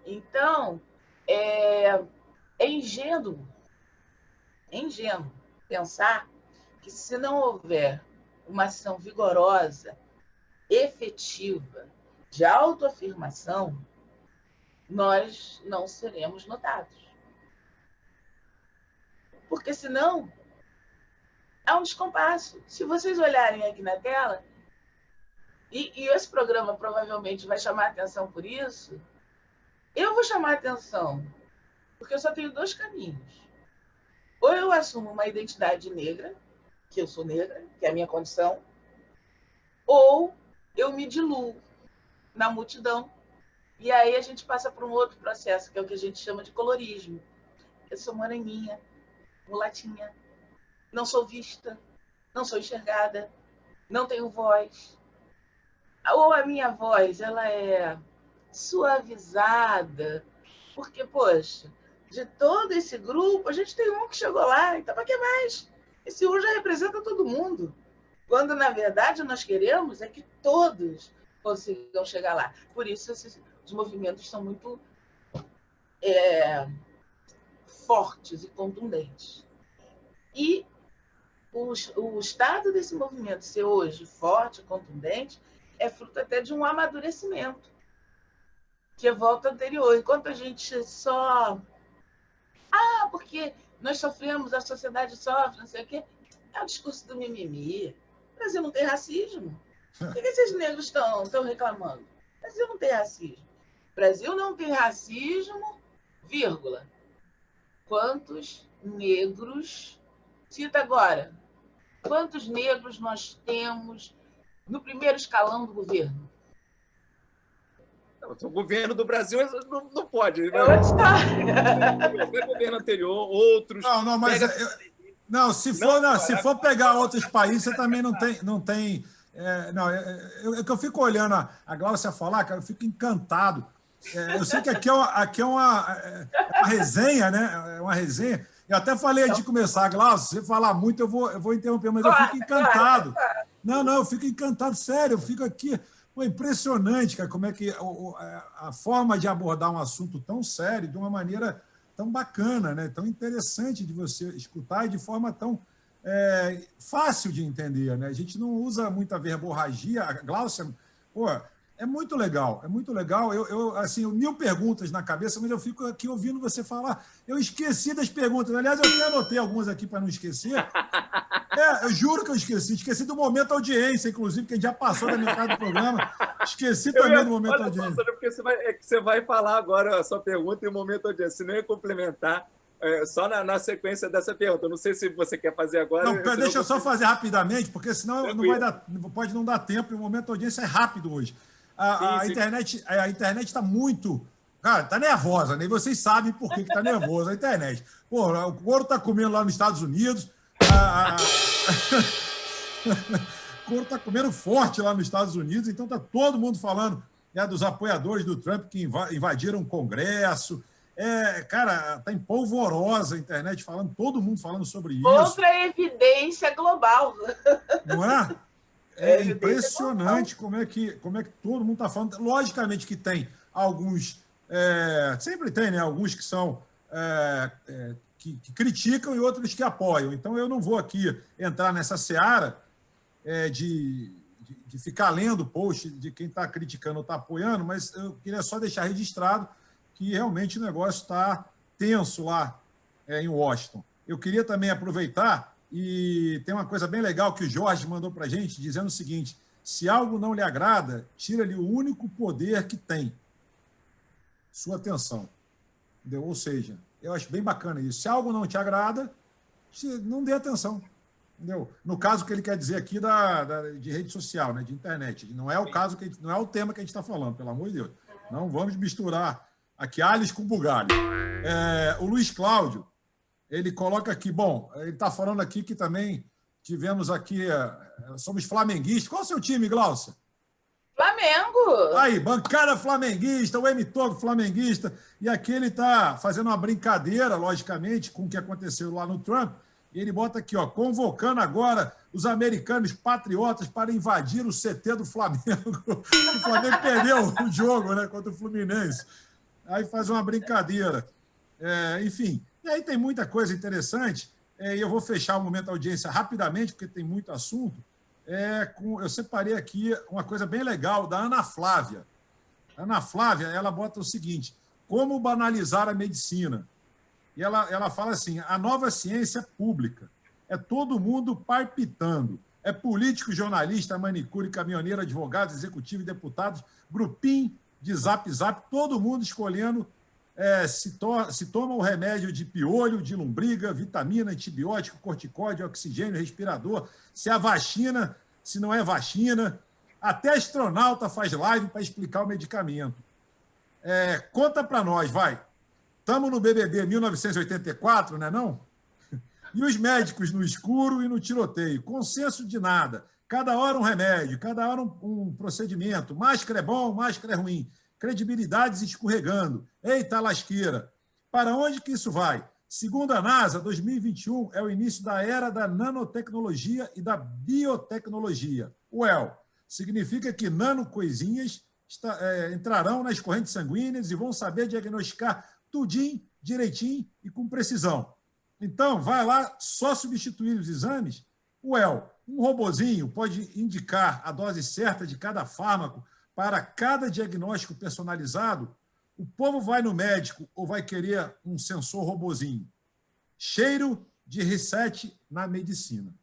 Então, é ingênuo pensar que se não houver uma ação vigorosa, efetiva, de autoafirmação, nós não seremos notados. Porque senão há um descompasso. Se vocês olharem aqui na tela, e esse programa provavelmente vai chamar a atenção por isso, eu vou chamar a atenção porque eu só tenho 2 caminhos. Ou eu assumo uma identidade negra, que eu sou negra, que é a minha condição, ou eu me diluo na multidão. E aí a gente passa por um outro processo, que é o que a gente chama de colorismo. Eu sou moreninha, mulatinha, não sou vista, não sou enxergada, não tenho voz. Ou a minha voz ela é suavizada, porque, poxa, de todo esse grupo, a gente tem um que chegou lá, então para que mais? Esse um já representa todo mundo. Quando, na verdade, nós queremos é que todos consigam chegar lá. Por isso, os movimentos são muito fortes e contundentes. E o estado desse movimento ser hoje forte e contundente é fruto até de um amadurecimento, que é volta anterior. Enquanto a gente só... porque nós sofremos, a sociedade sofre, não sei o quê. É o discurso do mimimi. O Brasil não tem racismo. Por que esses negros estão reclamando? O Brasil não tem racismo. O Brasil não tem racismo, vírgula. Quantos negros... Cita agora. Quantos negros nós temos no primeiro escalão do governo? O governo do Brasil não pode. O governo anterior, outros... Não, mas... se for pegar outros países, você também não tem o que eu fico olhando a Gláucia falar, cara, eu fico encantado. Eu sei que aqui é uma resenha, né? É uma resenha. Eu até falei antes de começar, Gláucia, se você falar muito, eu vou interromper, mas eu fico encantado. Não, eu fico encantado, sério, eu fico aqui. Pô, impressionante, cara, como é que a forma de abordar um assunto tão sério, de uma maneira tão bacana, né? Tão interessante de você escutar e de forma tão fácil de entender, né? A gente não usa muita verborragia. A Gláucia, pô, é muito legal, é muito legal. Eu 1000 perguntas na cabeça, mas eu fico aqui ouvindo você falar. Eu esqueci das perguntas. Aliás, eu até anotei algumas aqui para não esquecer. Eu juro que eu esqueci. Esqueci do momento audiência, inclusive, que a gente já passou da metade do programa. Esqueci também do momento audiência. Porque você vai falar agora a sua pergunta e o momento audiência. Se não ia complementar, só na sequência dessa pergunta. Eu não sei se você quer fazer agora. Não, deixa eu só fazer rapidamente, porque senão pode não dar tempo e o momento audiência é rápido hoje. A internet está muito... Cara, está nervosa, né? E vocês sabem por que está nervosa a internet. Pô, o couro está comendo lá nos Estados Unidos. O couro está comendo forte lá nos Estados Unidos, então está todo mundo falando dos apoiadores do Trump que invadiram o Congresso. Cara, está em polvorosa a internet falando, todo mundo falando sobre isso. Outra evidência global. Não é? É impressionante como é que todo mundo está falando. Logicamente que tem alguns... sempre tem, né? Alguns que são... que criticam e outros que apoiam. Então, eu não vou aqui entrar nessa seara de de ficar lendo o post de quem está criticando ou está apoiando, mas eu queria só deixar registrado que realmente o negócio está tenso lá em Washington. Eu queria também aproveitar, e tem uma coisa bem legal que o Jorge mandou para a gente, dizendo o seguinte: se algo não lhe agrada, tira-lhe o único poder que tem, sua atenção. Entendeu? Ou seja, eu acho bem bacana isso. Se algo não te agrada, não dê atenção. Entendeu? No caso que ele quer dizer aqui de rede social, né, de internet. Não é o caso que não é o tema que a gente está falando, pelo amor de Deus. Não vamos misturar aqui alhos com bugalho. O Luiz Cláudio, ele coloca aqui, bom, ele está falando aqui que também tivemos aqui, somos flamenguistas. Qual é o seu time, Glaucia? Flamengo! Aí, bancada flamenguista, o M-Togo flamenguista, e aqui ele está fazendo uma brincadeira, logicamente, com o que aconteceu lá no Trump, e ele bota aqui, ó, convocando agora os americanos patriotas para invadir o CT do Flamengo. O Flamengo perdeu o jogo, né, contra o Fluminense. Aí faz uma brincadeira. Enfim, e aí tem muita coisa interessante, e eu vou fechar o momento da audiência rapidamente, porque tem muito assunto. Eu separei aqui uma coisa bem legal da Ana Flávia. A Ana Flávia, ela bota o seguinte: como banalizar a medicina? E ela fala assim: a nova ciência pública. É todo mundo palpitando. É político, jornalista, manicure, caminhoneiro, advogado, executivo e deputados, grupinho de zap, todo mundo escolhendo se toma o remédio de piolho, de lombriga, vitamina, antibiótico, corticóide, oxigênio, respirador, se é vacina, se não é vacina. Até astronauta faz live para explicar o medicamento. Conta para nós, vai. Estamos no BBB 1984, não é não? E os médicos no escuro e no tiroteio. Consenso de nada. Cada hora um remédio, cada hora um procedimento. Máscara é bom, máscara é ruim. Credibilidades escorregando. Eita, lasqueira! Para onde que isso vai? Segundo a NASA, 2021 é o início da era da nanotecnologia e da biotecnologia. Significa que nanocoisinhas entrarão nas correntes sanguíneas e vão saber diagnosticar tudinho, direitinho e com precisão. Então, vai lá, só substituir os exames? Um robozinho pode indicar a dose certa de cada fármaco para cada diagnóstico personalizado. O povo vai no médico ou vai querer um sensor robozinho? Cheiro de reset na medicina.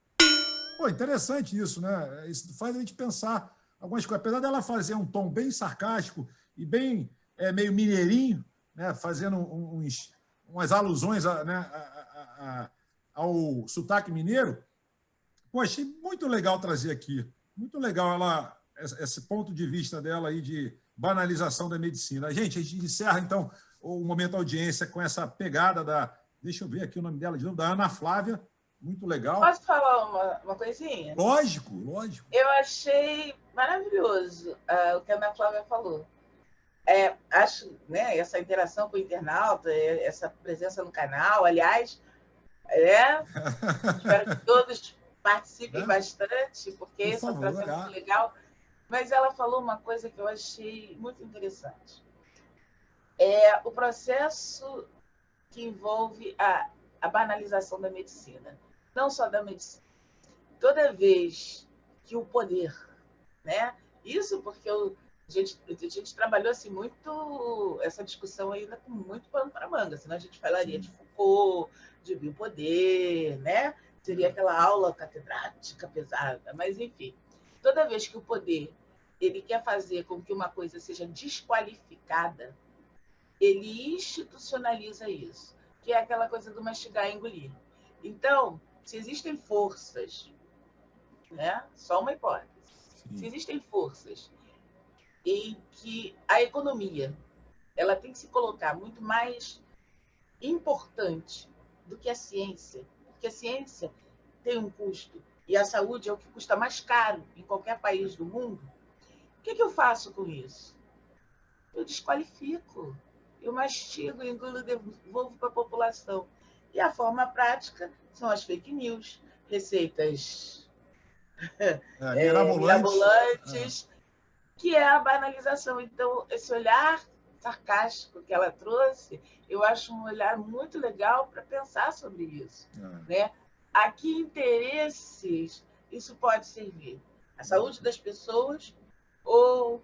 Pô, interessante isso, né? Isso faz a gente pensar algumas coisas. Apesar dela fazer um tom bem sarcástico e bem meio mineirinho, né? Fazendo umas alusões ao sotaque mineiro, pô, achei muito legal trazer aqui. Muito legal esse ponto de vista dela aí de banalização da medicina. A gente encerra, então, o momento da audiência com essa pegada da... Deixa eu ver aqui o nome dela de novo, da Ana Flávia. Muito legal. Posso falar uma coisinha? Lógico. Eu achei maravilhoso o que a Ana Flávia falou. Acho, né, essa interação com o internauta, essa presença no canal, aliás, espero que todos participem bastante, porque isso está sendo muito legal. Mas ela falou uma coisa que eu achei muito interessante. O processo que envolve a banalização da medicina. Não só da medicina. Toda vez que o poder, né? Isso porque a gente trabalhou assim, muito essa discussão ainda com muito pano para manga, senão a gente falaria de Foucault, de biopoder, né? Seria aquela aula catedrática pesada, mas enfim, toda vez que o poder ele quer fazer com que uma coisa seja desqualificada, ele institucionaliza isso, que é aquela coisa do mastigar e engolir. Então, se existem forças, né? Só uma hipótese, se existem forças em que a economia ela tem que se colocar muito mais importante do que a ciência, porque a ciência tem um custo e a saúde é o que custa mais caro em qualquer país do mundo. O que eu faço com isso? Eu desqualifico, eu mastigo, engulo e devolvo para a população. E a forma prática são as fake news, receitas mirabolantes, que é a banalização. Então, esse olhar sarcástico que ela trouxe, eu acho um olhar muito legal para pensar sobre isso. Né? A que interesses isso pode servir? A saúde das pessoas ou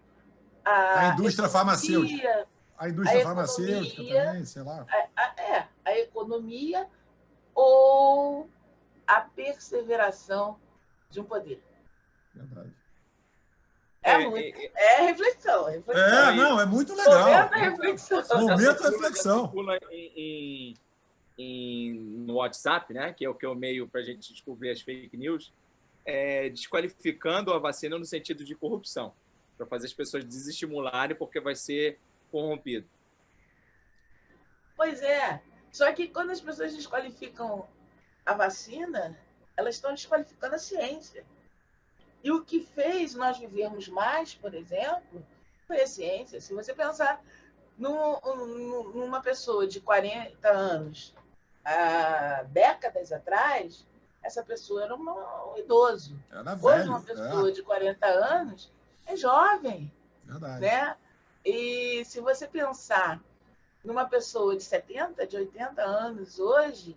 A indústria farmacêutica. A indústria a farmacêutica economia, também, sei lá. a economia ou a perseveração de um poder. Verdade. É reflexão. Não, é muito legal. Momento de reflexão. Momento de reflexão. No WhatsApp, né, que é o meio para a gente descobrir as fake news, desqualificando a vacina no sentido de corrupção, para fazer as pessoas desestimularem porque vai ser corrompido. Pois é. Só que quando as pessoas desqualificam a vacina, elas estão desqualificando a ciência. E o que fez nós vivermos mais, por exemplo, foi a ciência. Se você pensar numa pessoa de 40 anos, há décadas atrás, essa pessoa era um idoso. Era velho. Hoje, uma pessoa de 40 anos é jovem. Verdade. Né? E se você pensar numa pessoa de 70, de 80 anos hoje,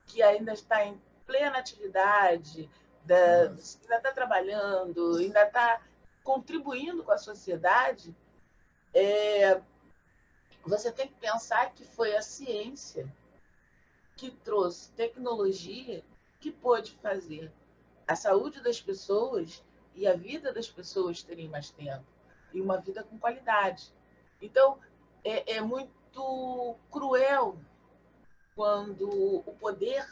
que ainda está em plena atividade, ainda está trabalhando, ainda está contribuindo com a sociedade, você tem que pensar que foi a ciência que trouxe tecnologia que pôde fazer a saúde das pessoas e a vida das pessoas terem mais tempo e uma vida com qualidade. Então, é muito cruel quando o poder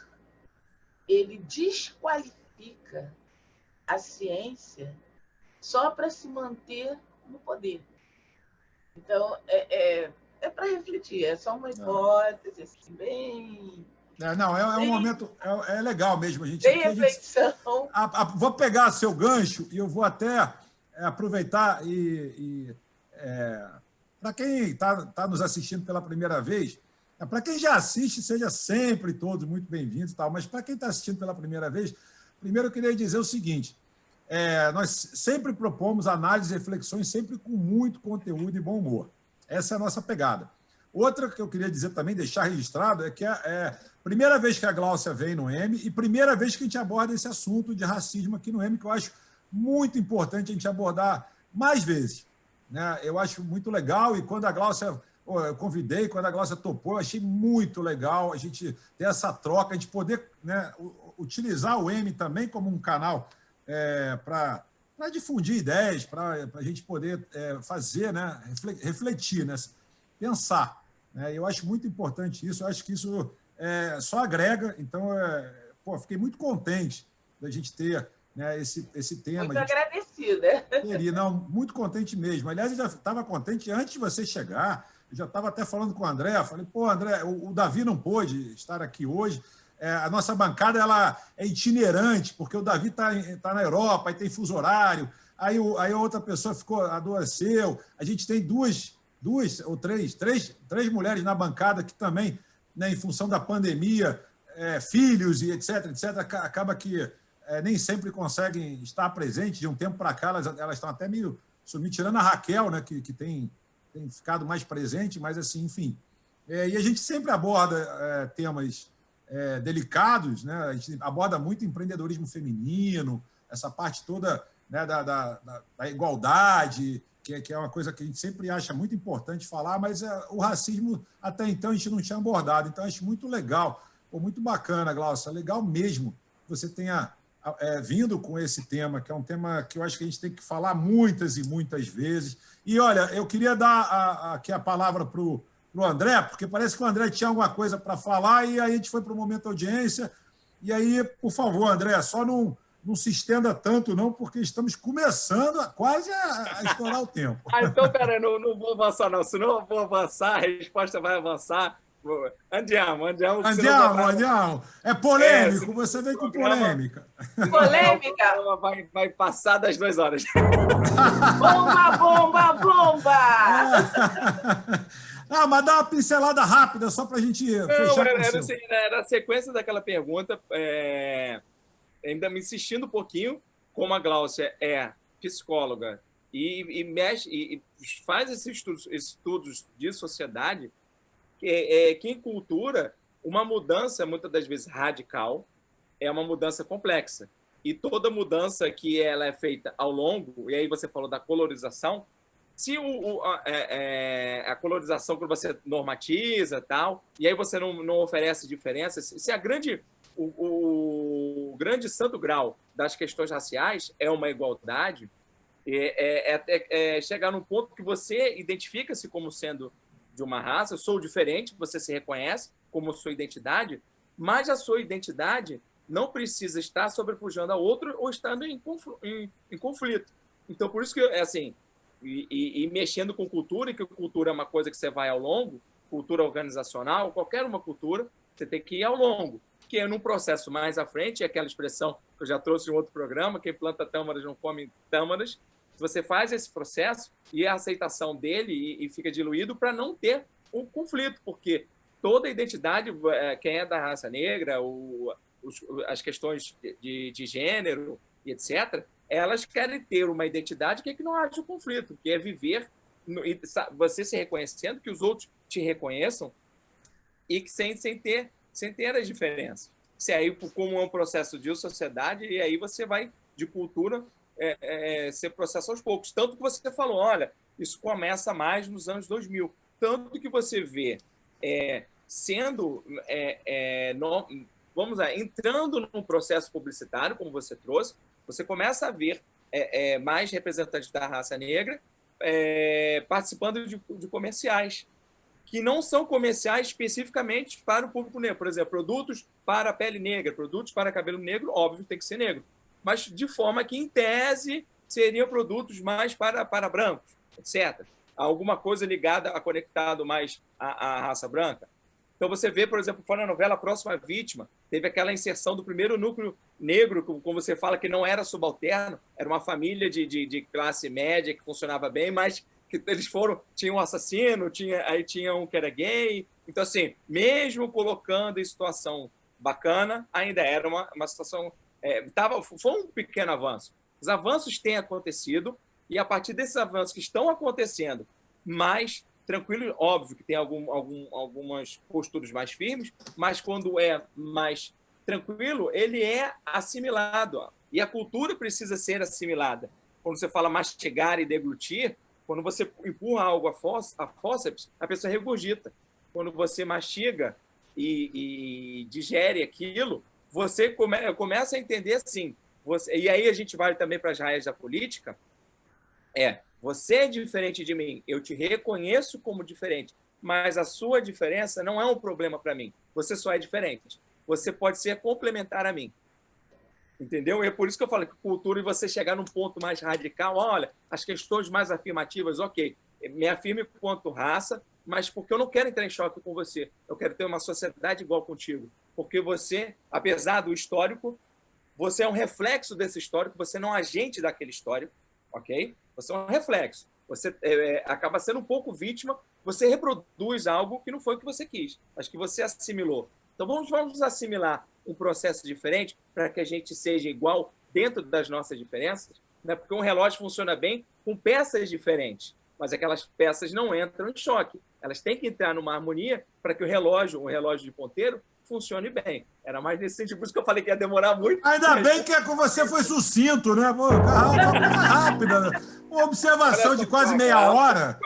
ele desqualifica a ciência só para se manter no poder. Então, é para refletir, é só uma hipótese, assim, bem... um momento... É legal mesmo. Bem reflexão. Vou pegar seu gancho e eu vou até aproveitar para quem está nos assistindo pela primeira vez, para quem já assiste, seja sempre todos muito bem-vindos e tal, mas para quem está assistindo pela primeira vez, primeiro eu queria dizer o seguinte, nós sempre propomos análises e reflexões sempre com muito conteúdo e bom humor. Essa é a nossa pegada. Outra que eu queria dizer também, deixar registrado, é que é a primeira vez que a Gláucia vem no M e primeira vez que a gente aborda esse assunto de racismo aqui no M, que eu acho muito importante a gente abordar mais vezes. Né? Eu acho muito legal e quando a Gláucia... Eu convidei, quando a Gláucia topou, eu achei muito legal a gente ter essa troca, a gente poder, né, utilizar o M também como um canal para difundir ideias, para a gente poder fazer, né, refletir, né, pensar. Né? Eu acho muito importante isso, eu acho que isso só agrega, então fiquei muito contente da gente ter, né, esse tema. Muito agradecida. Não, muito contente mesmo. Aliás, eu já estava contente antes de você chegar. Eu já estava até falando com o André, falei, André, o Davi não pôde estar aqui hoje, a nossa bancada ela é itinerante, porque o Davi está na Europa, aí tem fuso horário, aí a outra pessoa adoeceu, a gente tem duas ou três mulheres na bancada que também, né, em função da pandemia, filhos e etc, acaba que nem sempre conseguem estar presentes, de um tempo para cá elas estão até meio sumindo, tirando a Raquel, né, que tem ficado mais presente, mas assim, enfim. E a gente sempre aborda temas delicados, né? A gente aborda muito empreendedorismo feminino, essa parte toda, né, da igualdade, que é uma coisa que a gente sempre acha muito importante falar, mas o racismo, até então, a gente não tinha abordado. Então, acho muito legal, muito bacana, Gláucia, legal mesmo que você tenha vindo com esse tema, que é um tema que eu acho que a gente tem que falar muitas e muitas vezes. E, olha, eu queria dar aqui a palavra para o André, porque parece que o André tinha alguma coisa para falar, e aí a gente foi para o momento audiência. E aí, por favor, André, só não se estenda tanto, não, porque estamos começando quase a estourar o tempo. Então, peraí, não vou avançar, não. Se não eu vou avançar, a resposta vai avançar. Andiamo. É polêmico, você vem com polêmica. Polêmica? Vai passar das 2 horas. Bomba! Mas dá uma pincelada rápida, só para a gente fechar. Era a sequência daquela pergunta, ainda me insistindo um pouquinho, como a Gláucia é psicóloga e mexe e faz esses estudos de sociedade, que em cultura, uma mudança, muitas das vezes radical, é uma mudança complexa. e toda mudança que ela é feita ao longo, e aí você falou da colorização, se a colorização que você normatiza tal, e aí você não oferece diferenças, se o grande santo grau das questões raciais é uma igualdade, chegar num ponto que você identifica-se como sendo de uma raça, eu sou diferente, você se reconhece como sua identidade, mas a sua identidade não precisa estar sobrepujando a outra ou estando em conflito. Então, por isso que, assim, e mexendo com cultura, e que cultura é uma coisa que você vai ao longo, cultura organizacional, qualquer uma cultura, você tem que ir ao longo, que é num processo mais à frente, é aquela expressão que eu já trouxe em outro programa, quem planta tâmaras não come tâmaras. Se você faz esse processo e a aceitação dele e fica diluído para não ter um conflito, porque toda identidade, quem é da raça negra, as questões de gênero e etc., elas querem ter uma identidade que não haja conflito, que é viver, você se reconhecendo, que os outros te reconheçam e que sem ter as diferenças. Se aí, como é um processo de sociedade, e aí você vai, de cultura, ser processo aos poucos. Tanto que você falou, olha, isso começa mais nos anos 2000. Tanto que você vê entrando num processo publicitário, como você trouxe, você começa a ver mais representantes da raça negra participando de comerciais, que não são comerciais especificamente para o público negro. Por exemplo, produtos para a pele negra, produtos para cabelo negro, óbvio, tem que ser negro. Mas de forma que, em tese, seriam produtos mais para brancos, etc. Alguma coisa ligada, conectado mais à raça branca. Então, você vê, por exemplo, na novela Próxima Vítima, teve aquela inserção do primeiro núcleo negro, como você fala, que não era subalterno, era uma família de classe média que funcionava bem, mas que eles tinha um assassino, aí tinha um que era gay. Então, assim, mesmo colocando em situação bacana, ainda era uma situação... foi um pequeno avanço. Os avanços têm acontecido, e a partir desses avanços que estão acontecendo, mais tranquilo, óbvio que tem algumas posturas mais firmes, mas quando é mais tranquilo, ele é assimilado. E a cultura precisa ser assimilada. Quando você fala mastigar e deglutir, quando você empurra algo a fórceps, a pessoa regurgita. Quando você mastiga e digere aquilo, você começa a entender assim. E aí a gente vai também para as raias da política. Você é diferente de mim, eu te reconheço como diferente, mas a sua diferença não é um problema para mim. Você só é diferente. Você pode ser complementar a mim. Entendeu? E é por isso que eu falo que cultura, e você chegar num ponto mais radical, olha, as questões mais afirmativas, ok, me afirme quanto raça, mas porque eu não quero entrar em choque com você. Eu quero ter uma sociedade igual contigo. Porque você, apesar do histórico, você é um reflexo desse histórico, você não é agente daquele histórico, ok? Você é um reflexo. Você acaba sendo um pouco vítima, você reproduz algo que não foi o que você quis, mas que você assimilou. Então, vamos assimilar um processo diferente para que a gente seja igual dentro das nossas diferenças, né? Porque um relógio funciona bem com peças diferentes, mas aquelas peças não entram em choque. Elas têm que entrar numa harmonia para que o relógio de ponteiro, funcione bem. Era mais nesse sentido, por isso que eu falei que ia demorar muito. Ainda bem que com você foi sucinto, né? Pô, rápida. Uma observação de quase meia hora.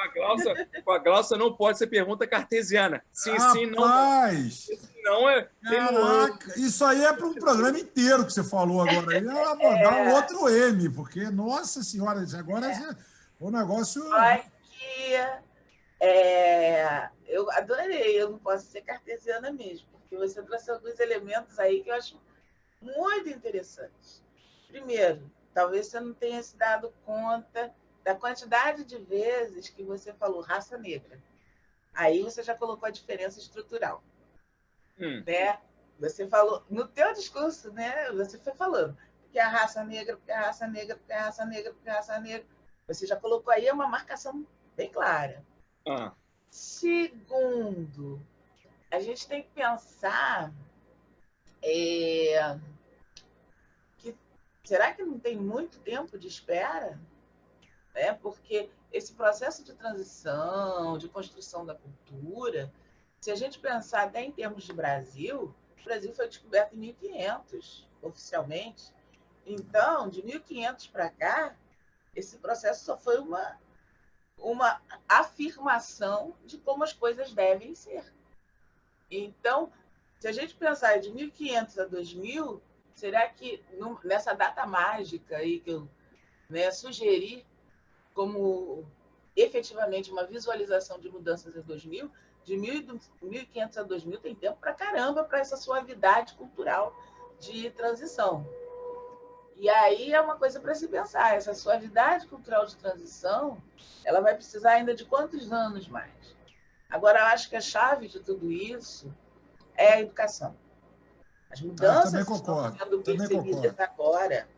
Com a Glaucia não pode ser pergunta cartesiana. Sim, sim, não. Não Caraca, isso aí é para um programa inteiro que você falou agora. Aí ela vai dar um outro M, porque, nossa senhora, agora o negócio... Eu adorei, eu não posso ser cartesiana mesmo, porque você trouxe alguns elementos aí que eu acho muito interessantes. Primeiro, talvez você não tenha se dado conta da quantidade de vezes que você falou raça negra. Aí você já colocou a diferença estrutural. Né? Você falou, no teu discurso, né? Você foi falando, porque a raça negra, porque a raça negra, porque a raça negra, porque a raça negra. Você já colocou aí uma marcação bem clara. Segundo, a gente tem que pensar que será que não tem muito tempo de espera? Porque esse processo de transição, de construção da cultura, se a gente pensar até em termos de Brasil, o Brasil foi descoberto em 1500, oficialmente, Então, de 1500 para cá, esse processo só foi uma afirmação de como as coisas devem ser. Então, se a gente pensar de 1500 a 2000, será que nessa data mágica aí que eu, né, sugeri como efetivamente uma visualização de mudanças em 2000, de 1500 a 2000 tem tempo para caramba para essa suavidade cultural de transição. E aí é uma coisa para se pensar, essa suavidade cultural de transição, ela vai precisar ainda de quantos anos mais? Agora, eu acho que a chave de tudo isso é a educação. As mudanças estão sendo percebidas agora.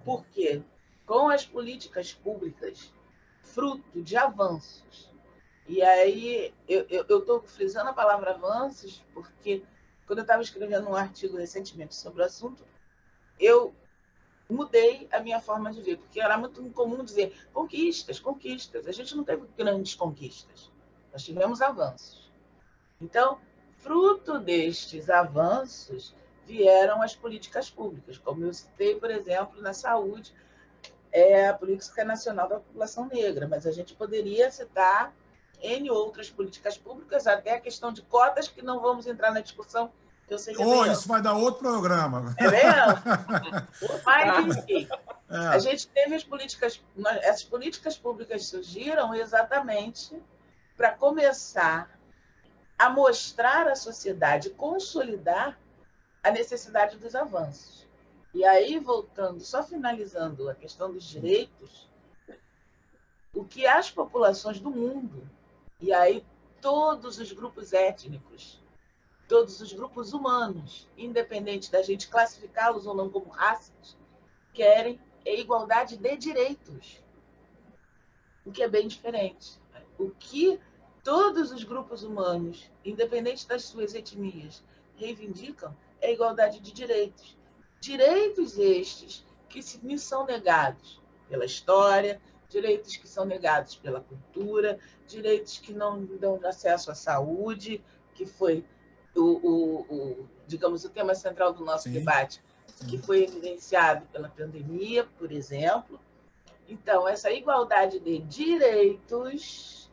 Por quê? Com as políticas públicas, fruto de avanços. E aí, eu estou frisando a palavra avanços, porque quando eu estava escrevendo um artigo recentemente sobre o assunto, eu mudei a minha forma de ver, porque era muito comum dizer conquistas, conquistas. A gente não teve grandes conquistas, nós tivemos avanços. Então, fruto destes avanços, vieram as políticas públicas, como eu citei, por exemplo, na saúde, a Política Nacional da População Negra, mas a gente poderia citar N outras políticas públicas, até a questão de cotas, que não vamos entrar na discussão, que eu sei que isso vai dar outro programa. É mesmo? Mas, enfim, a gente teve essas políticas públicas surgiram exatamente para começar a mostrar à sociedade, consolidar a necessidade dos avanços. E aí, voltando, só finalizando a questão dos direitos, o que as populações do mundo, e aí todos os grupos étnicos, todos os grupos humanos, independente da gente classificá-los ou não como raças, querem é igualdade de direitos, o que é bem diferente. O que todos os grupos humanos, independente das suas etnias, reivindicam é a igualdade de direitos. Direitos estes que me são negados pela história, direitos que são negados pela cultura, direitos que não dão acesso à saúde, que foi digamos, o tema central do nosso debate, que foi evidenciado pela pandemia, por exemplo. Então, essa igualdade de direitos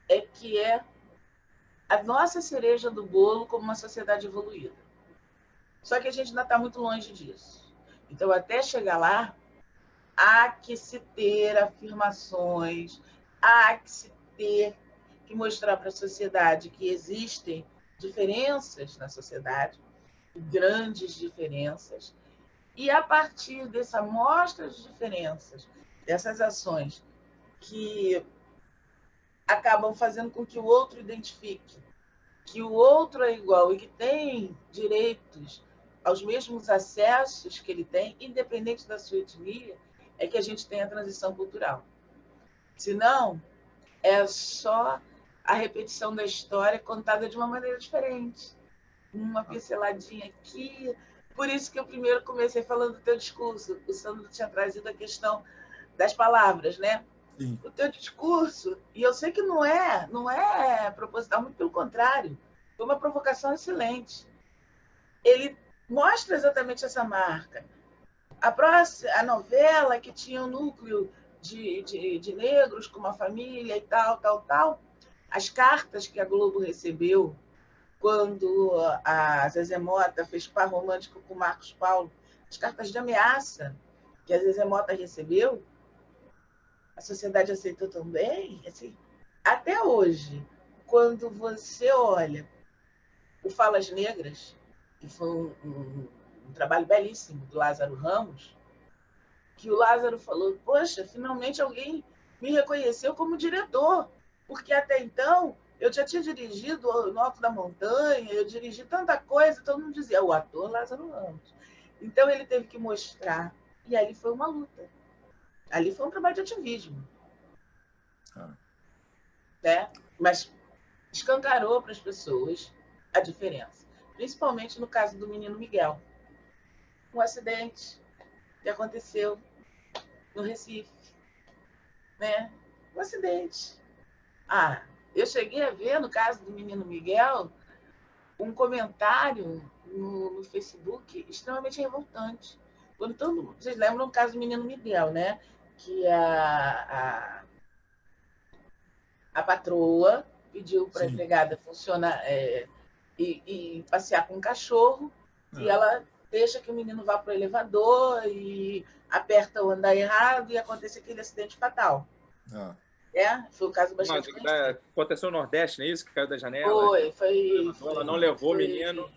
é que é a nossa cereja do bolo como uma sociedade evoluída. Só que a gente ainda está muito longe disso. Então, até chegar lá, há que se ter afirmações, há que se ter que mostrar para a sociedade que existem diferenças na sociedade, grandes diferenças, e a partir dessa mostra de diferenças, dessas ações que acabam fazendo com que o outro identifique que o outro é igual e que tem direitos aos mesmos acessos que ele tem, independente da sua etnia, é que a gente tem a transição cultural. Senão, é só a repetição da história contada de uma maneira diferente. Uma pinceladinha aqui. Por isso que eu primeiro comecei falando do teu discurso. O Sandro tinha trazido a questão das palavras, né? Sim. O teu discurso, e eu sei que não é proposital, muito pelo contrário, foi uma provocação excelente. Ele mostra exatamente essa marca. A novela que tinha um núcleo de negros com uma família e tal, as cartas que a Globo recebeu quando a Zezé Mota fez par romântico com o Marcos Paulo, as cartas de ameaça que a Zezé Mota recebeu, a sociedade aceitou também. Assim, até hoje, quando você olha o Falas Negras, que foi um trabalho belíssimo do Lázaro Ramos, que o Lázaro falou, poxa, finalmente alguém me reconheceu como diretor, porque até então eu já tinha dirigido No Alto da Montanha, eu dirigi tanta coisa, todo mundo dizia, o ator Lázaro Ramos. Então ele teve que mostrar, e ali foi uma luta. Ali foi um trabalho de ativismo. Né? Mas escancarou para as pessoas a diferença. Principalmente no caso do menino Miguel. Um acidente que aconteceu no Recife. Né? Um acidente. Eu cheguei a ver, no caso do menino Miguel, um comentário no Facebook extremamente revoltante. Então, vocês lembram o caso do menino Miguel, né? Que a patroa pediu para a Sim. empregada funcionar e passear com o cachorro, e ela deixa que o menino vá para o elevador e aperta o andar errado e acontece aquele acidente fatal. Foi um caso bastante conhecido. Aconteceu no Nordeste, não é isso? Que caiu da janela? Ela não levou o menino.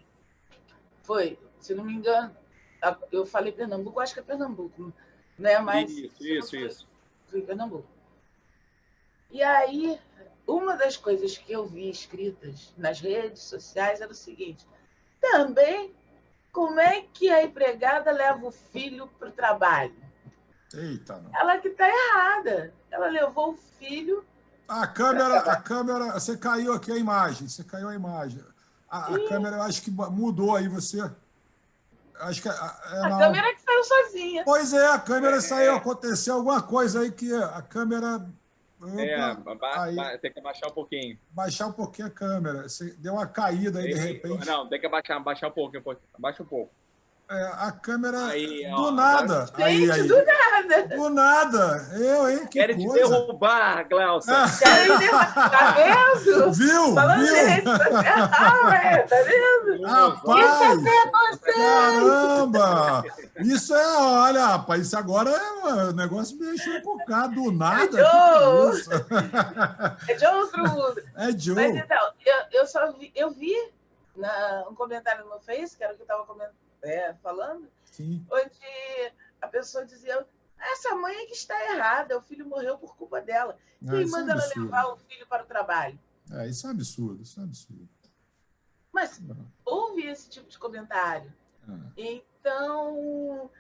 Foi, se não me engano, eu falei Pernambuco, acho que é Pernambuco, né? Mas Isso. Foi Pernambuco. E aí, uma das coisas que eu vi escritas nas redes sociais era o seguinte: também, como é que a empregada leva o filho para o trabalho? Eita, não. Ela que está errada. Ela levou o filho. A câmera, você caiu aqui a imagem. A câmera, eu acho que mudou aí você. Acho que a câmera que saiu sozinha. Pois é, a câmera saiu, aconteceu alguma coisa aí que a câmera. Tem que abaixar um pouquinho. Baixar um pouquinho a câmera. Você deu uma caída aí de repente. Não, tem que abaixar um pouquinho. Abaixa um pouco. A câmera. Do nada. Gente, do nada. Do nada. Hein? Que Querem te derrubar, Glaucia. Querem derrubar. Tá vendo? Viu? Falando de rede social, tá vendo? Rapaz! Caramba! Isso olha, rapaz, isso agora o negócio mexeu com o cara do nada. É de outro mundo. É de Mas então, eu vi um comentário no Face, que era o que eu estava falando, Sim. Onde a pessoa dizia: essa mãe é que está errada, o filho morreu por culpa dela. Quem manda ela levar o filho para o trabalho? Isso é absurdo, Mas houve esse tipo de comentário. Então,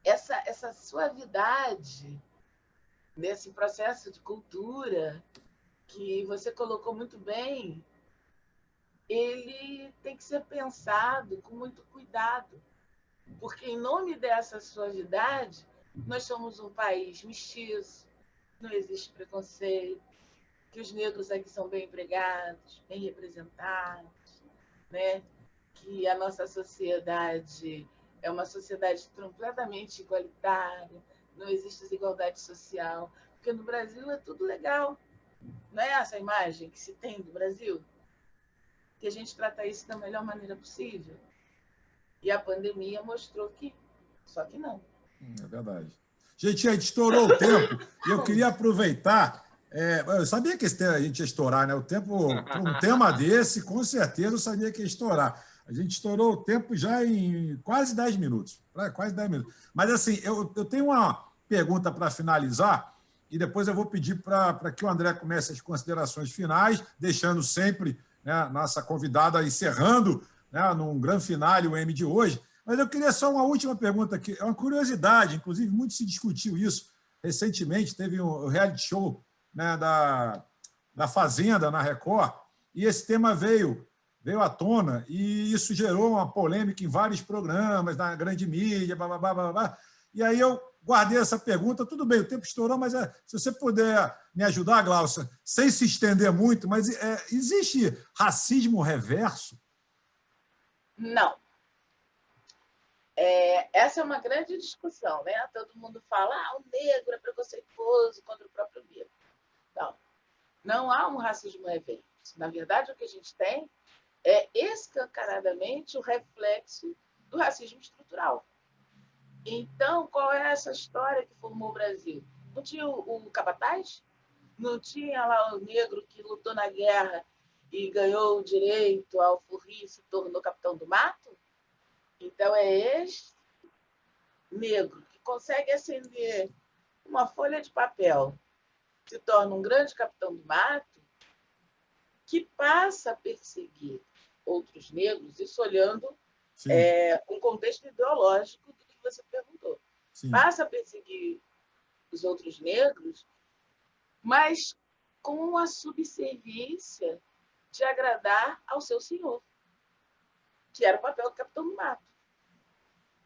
essa suavidade nesse processo de cultura que você colocou muito bem, ele tem que ser pensado com muito cuidado, porque, em nome dessa suavidade, nós somos um país mestiço, não existe preconceito, que os negros aqui são bem empregados, bem representados, né? Que a nossa sociedade é uma sociedade completamente igualitária, não existe desigualdade social, porque no Brasil é tudo legal. Não é essa a imagem que se tem do Brasil? Que a gente trata isso da melhor maneira possível. E a pandemia mostrou que só que não. É verdade. Gente, a gente estourou o tempo e eu queria aproveitar. Eu sabia que a gente ia estourar, né? O tempo, para um tema desse, com certeza eu sabia que ia estourar. A gente estourou o tempo já em quase 10 minutos. Quase 10 minutos. Mas, assim, eu tenho uma pergunta para finalizar e depois eu vou pedir para que o André comece as considerações finais, deixando sempre, né, nossa convidada encerrando, né, num grande finale o M de hoje. Mas eu queria só uma última pergunta aqui. É uma curiosidade, inclusive muito se discutiu isso recentemente, teve um reality show, né, da Fazenda na Record, e esse tema veio à tona, e isso gerou uma polêmica em vários programas, na grande mídia, blá, blá, blá, blá, blá. E aí eu guardei essa pergunta. Tudo bem, o tempo estourou, mas se você puder me ajudar, Glaucia, sem se estender muito, mas existe racismo reverso? Não. Essa é uma grande discussão, né? Todo mundo fala: o negro é preconceituoso contra o próprio negro. Não há um racismo reverso. Na verdade, o que a gente tem é escancaradamente o reflexo do racismo estrutural. Então, qual é essa história que formou o Brasil? Não tinha o capataz? Não tinha lá o negro que lutou na guerra e ganhou o direito ao furri e se tornou capitão do mato? Então, é esse negro que consegue acender uma folha de papel, se torna um grande capitão do mato, que passa a perseguir outros negros, isso olhando um contexto ideológico do que você perguntou. Sim. Passa a perseguir os outros negros, mas com a subserviência de agradar ao seu senhor, que era o papel do capitão do mato.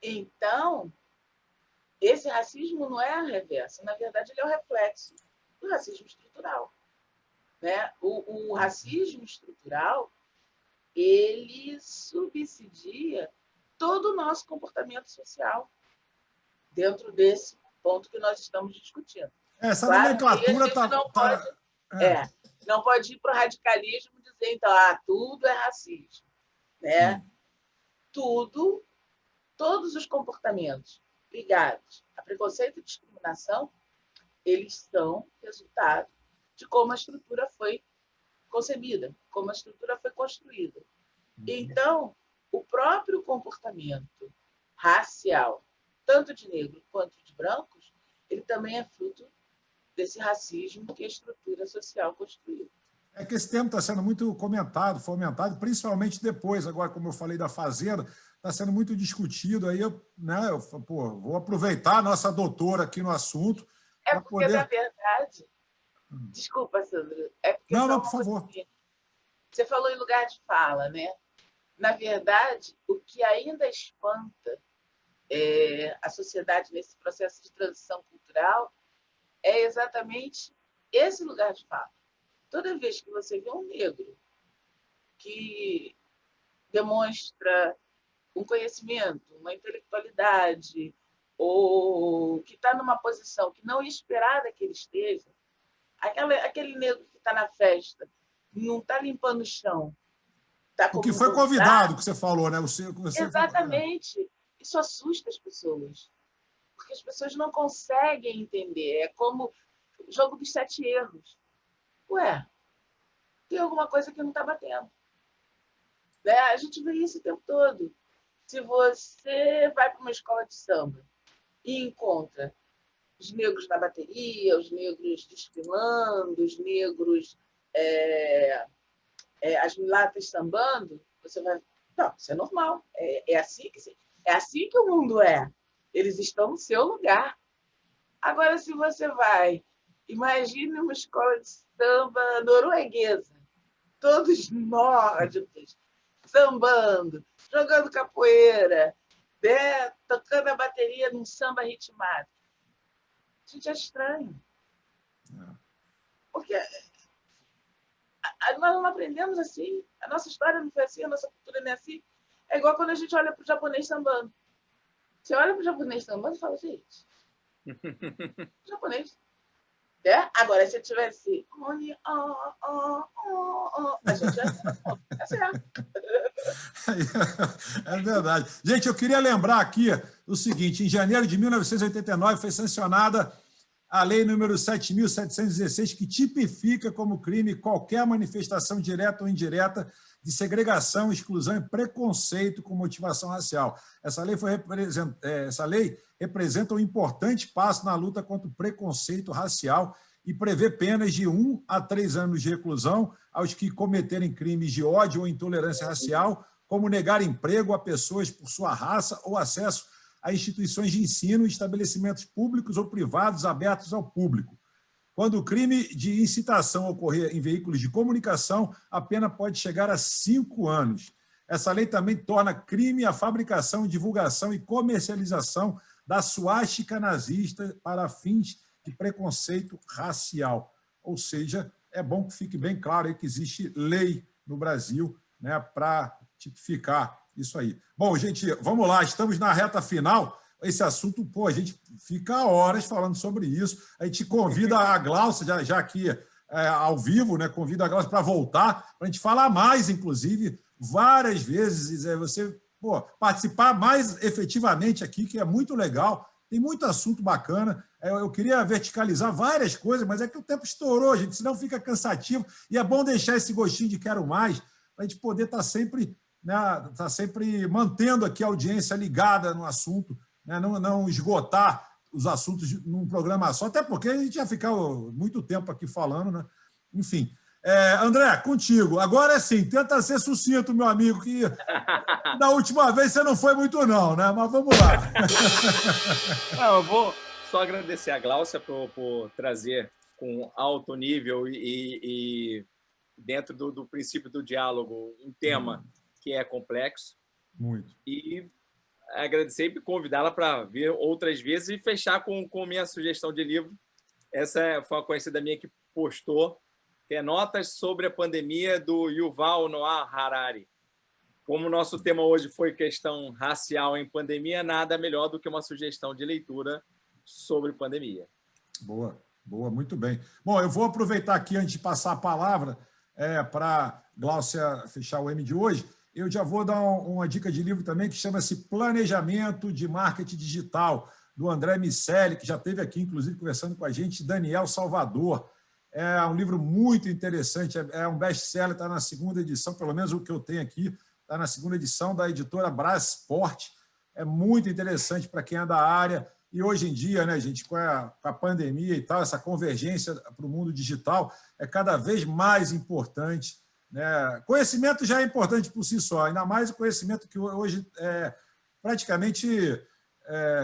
Então, esse racismo não é a reversa, na verdade, ele é o reflexo do racismo estrutural. Né? O racismo estrutural, ele subsidia todo o nosso comportamento social dentro desse ponto que nós estamos discutindo. Essa Claro nomenclatura que a gente não pode ir para o radicalismo e dizer, então, tudo é racismo. Né? Tudo, todos os comportamentos ligados a preconceito e discriminação, eles são resultado de como a estrutura foi concebida, como a estrutura foi construída. Então, o próprio comportamento racial, tanto de negro quanto de brancos, ele também é fruto desse racismo que a estrutura social construiu. É que esse tema está sendo muito comentado, fomentado, principalmente depois, agora, como eu falei da Fazenda, está sendo muito discutido. Aí vou aproveitar a nossa doutora aqui no assunto. É porque, na verdade... Desculpa, Sandro. É porque não, por favor. Você falou em lugar de fala, né? Na verdade, o que ainda espanta a sociedade nesse processo de transição cultural é exatamente esse lugar de fala. Toda vez que você vê um negro que demonstra um conhecimento, uma intelectualidade, ou que está numa posição que não é esperada que ele esteja, aquele negro que está na festa, não está limpando o chão. O que foi convidado, que você falou, né? Exatamente. Isso assusta as pessoas. Porque as pessoas não conseguem entender. É como o jogo dos 7 erros. Ué, tem alguma coisa que não está batendo. Né? A gente vê isso o tempo todo. Se você vai para uma escola de samba e encontra os negros na bateria, os negros desfilando, os negros, as mulatas sambando, você vai... Não, isso é normal. É assim que o mundo é. Eles estão no seu lugar. Agora, se você vai... Imagine uma escola de samba norueguesa, todos nórdicos, sambando, jogando capoeira, né? Tocando a bateria num samba ritmado. Gente, é estranho. Porque nós não aprendemos assim. A nossa história não foi assim, a nossa cultura não é assim. É igual quando a gente olha para o japonês sambando. Você olha para o japonês sambando e fala, gente, japonês. Né? Agora, se eu tivesse... A gente já é certo. É verdade. Gente, eu queria lembrar aqui o seguinte: em janeiro de 1989 foi sancionada a Lei número 7.716, que tipifica como crime qualquer manifestação direta ou indireta de segregação, exclusão e preconceito com motivação racial. Essa lei representa um importante passo na luta contra o preconceito racial e prevê penas de 1 a 3 anos de reclusão aos que cometerem crimes de ódio ou intolerância racial, como negar emprego a pessoas por sua raça ou acesso a instituições de ensino e estabelecimentos públicos ou privados abertos ao público. Quando o crime de incitação ocorrer em veículos de comunicação, a pena pode chegar a 5 anos. Essa lei também torna crime a fabricação, divulgação e comercialização da suástica nazista para fins de preconceito racial. Ou seja, é bom que fique bem claro aí que existe lei no Brasil, né, para tipificar isso aí. Bom, gente, vamos lá, estamos na reta final. Esse assunto, a gente fica horas falando sobre isso. A gente convida a Gláucia, já aqui ao vivo, né? Convida a Gláucia para voltar, para a gente falar mais, inclusive, várias vezes, você participar mais efetivamente aqui, que é muito legal. Tem muito assunto bacana. Eu queria verticalizar várias coisas, mas é que o tempo estourou, gente, senão fica cansativo. E é bom deixar esse gostinho de quero mais, para a gente poder estar sempre mantendo aqui a audiência ligada no assunto, né? Não esgotar os assuntos num programa só, até porque a gente já ficou muito tempo aqui falando, né? Enfim. André, contigo. Agora sim, tenta ser sucinto, meu amigo, que da última vez você não foi muito não, né? Mas vamos lá. Não, eu vou só agradecer a Gláucia por trazer com alto nível e dentro do princípio do diálogo um tema que é complexo. Muito. E agradecer e convidá-la para vir outras vezes e fechar com minha sugestão de livro. Essa foi uma conhecida minha que postou, que é Notas sobre a Pandemia, do Yuval Noah Harari. como o nosso tema hoje foi questão racial em pandemia, nada melhor do que uma sugestão de leitura sobre pandemia. Boa, muito bem. Bom, eu vou aproveitar aqui, antes de passar a palavra para Gláucia fechar o M de hoje, eu já vou dar uma dica de livro também que chama-se Planejamento de Marketing Digital, do André Miceli, que já esteve aqui, inclusive, conversando com a gente, Daniel Salvador. É um livro muito interessante, é um best-seller, está na 2ª edição, pelo menos o que eu tenho aqui, está na 2ª edição da editora Brasport. É muito interessante para quem é da área. E hoje em dia, né, gente, com a pandemia e tal, essa convergência para o mundo digital é cada vez mais importante, né? Conhecimento já é importante por si só, ainda mais o conhecimento que hoje praticamente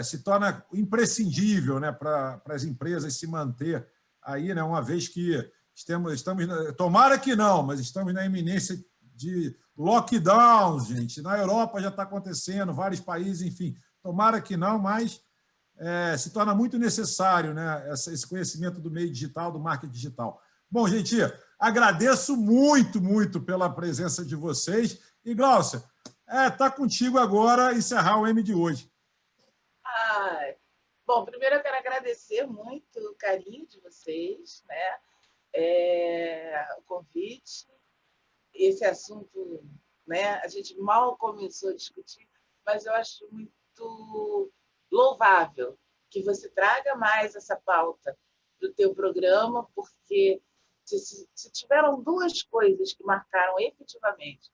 se torna imprescindível, né, para as empresas se manter aí, né, uma vez que estamos, tomara que não, mas estamos na iminência de lockdowns, gente. Na Europa já está acontecendo, vários países, enfim, tomara que não, mas se torna muito necessário, né, esse conhecimento do meio digital, do marketing digital. Bom, gente, agradeço muito, muito pela presença de vocês. E, Gláucia, está contigo agora encerrar o M de hoje. Bom, primeiro eu quero agradecer muito o carinho de vocês, né? O convite. Esse assunto, né, a gente mal começou a discutir, mas eu acho muito louvável que você traga mais essa pauta para o teu programa, porque se tiveram 2 coisas que marcaram efetivamente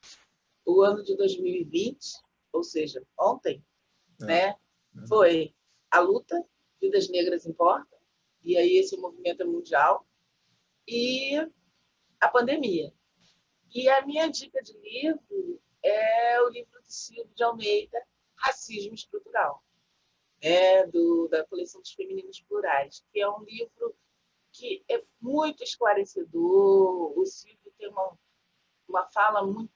o ano de 2020, ou seja, ontem, né, foi a luta, Vidas Negras Importam, e aí esse movimento é mundial, e a pandemia. E a minha dica de livro é o livro de Silvio de Almeida, Racismo Estrutural, da coleção dos Femininos Plurais, que é um livro que é muito esclarecedor. O Silvio tem uma fala muito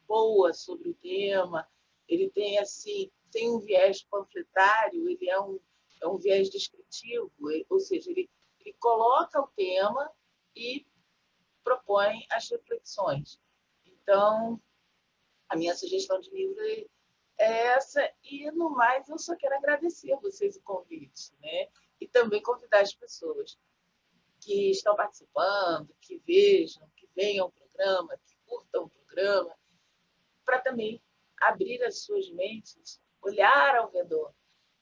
boa sobre o tema. Ele tem um viés panfletário, ele é um viés descritivo, ou seja, ele coloca o tema e propõe as reflexões. Então, a minha sugestão de livro é essa, e no mais eu só quero agradecer a vocês o convite, né? E também convidar as pessoas que estão participando, que vejam, que venham ao programa, que curtam o programa, para também abrir as suas mentes, olhar ao redor,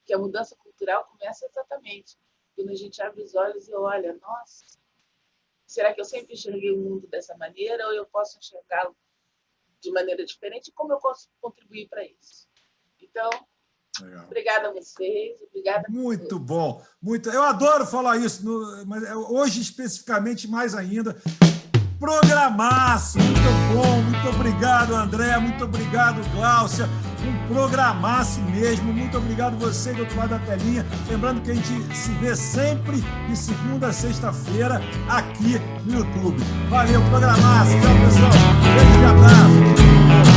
que a mudança cultural começa exatamente quando a gente abre os olhos e olha, nossa, será que eu sempre enxerguei o mundo dessa maneira ou eu posso enxergá-lo de maneira diferente? Como eu posso contribuir para isso? Então, legal. Obrigada a vocês. Obrigada. Muito bom. Eu adoro falar isso, mas hoje especificamente mais ainda. Programaço, muito bom. Muito obrigado, André. Muito obrigado, Gláucia. Um programaço mesmo. Muito obrigado você do outro lado da telinha. Lembrando que a gente se vê sempre de segunda a sexta-feira aqui no YouTube. Valeu, programaço. Tchau, pessoal. Beijo e abraço.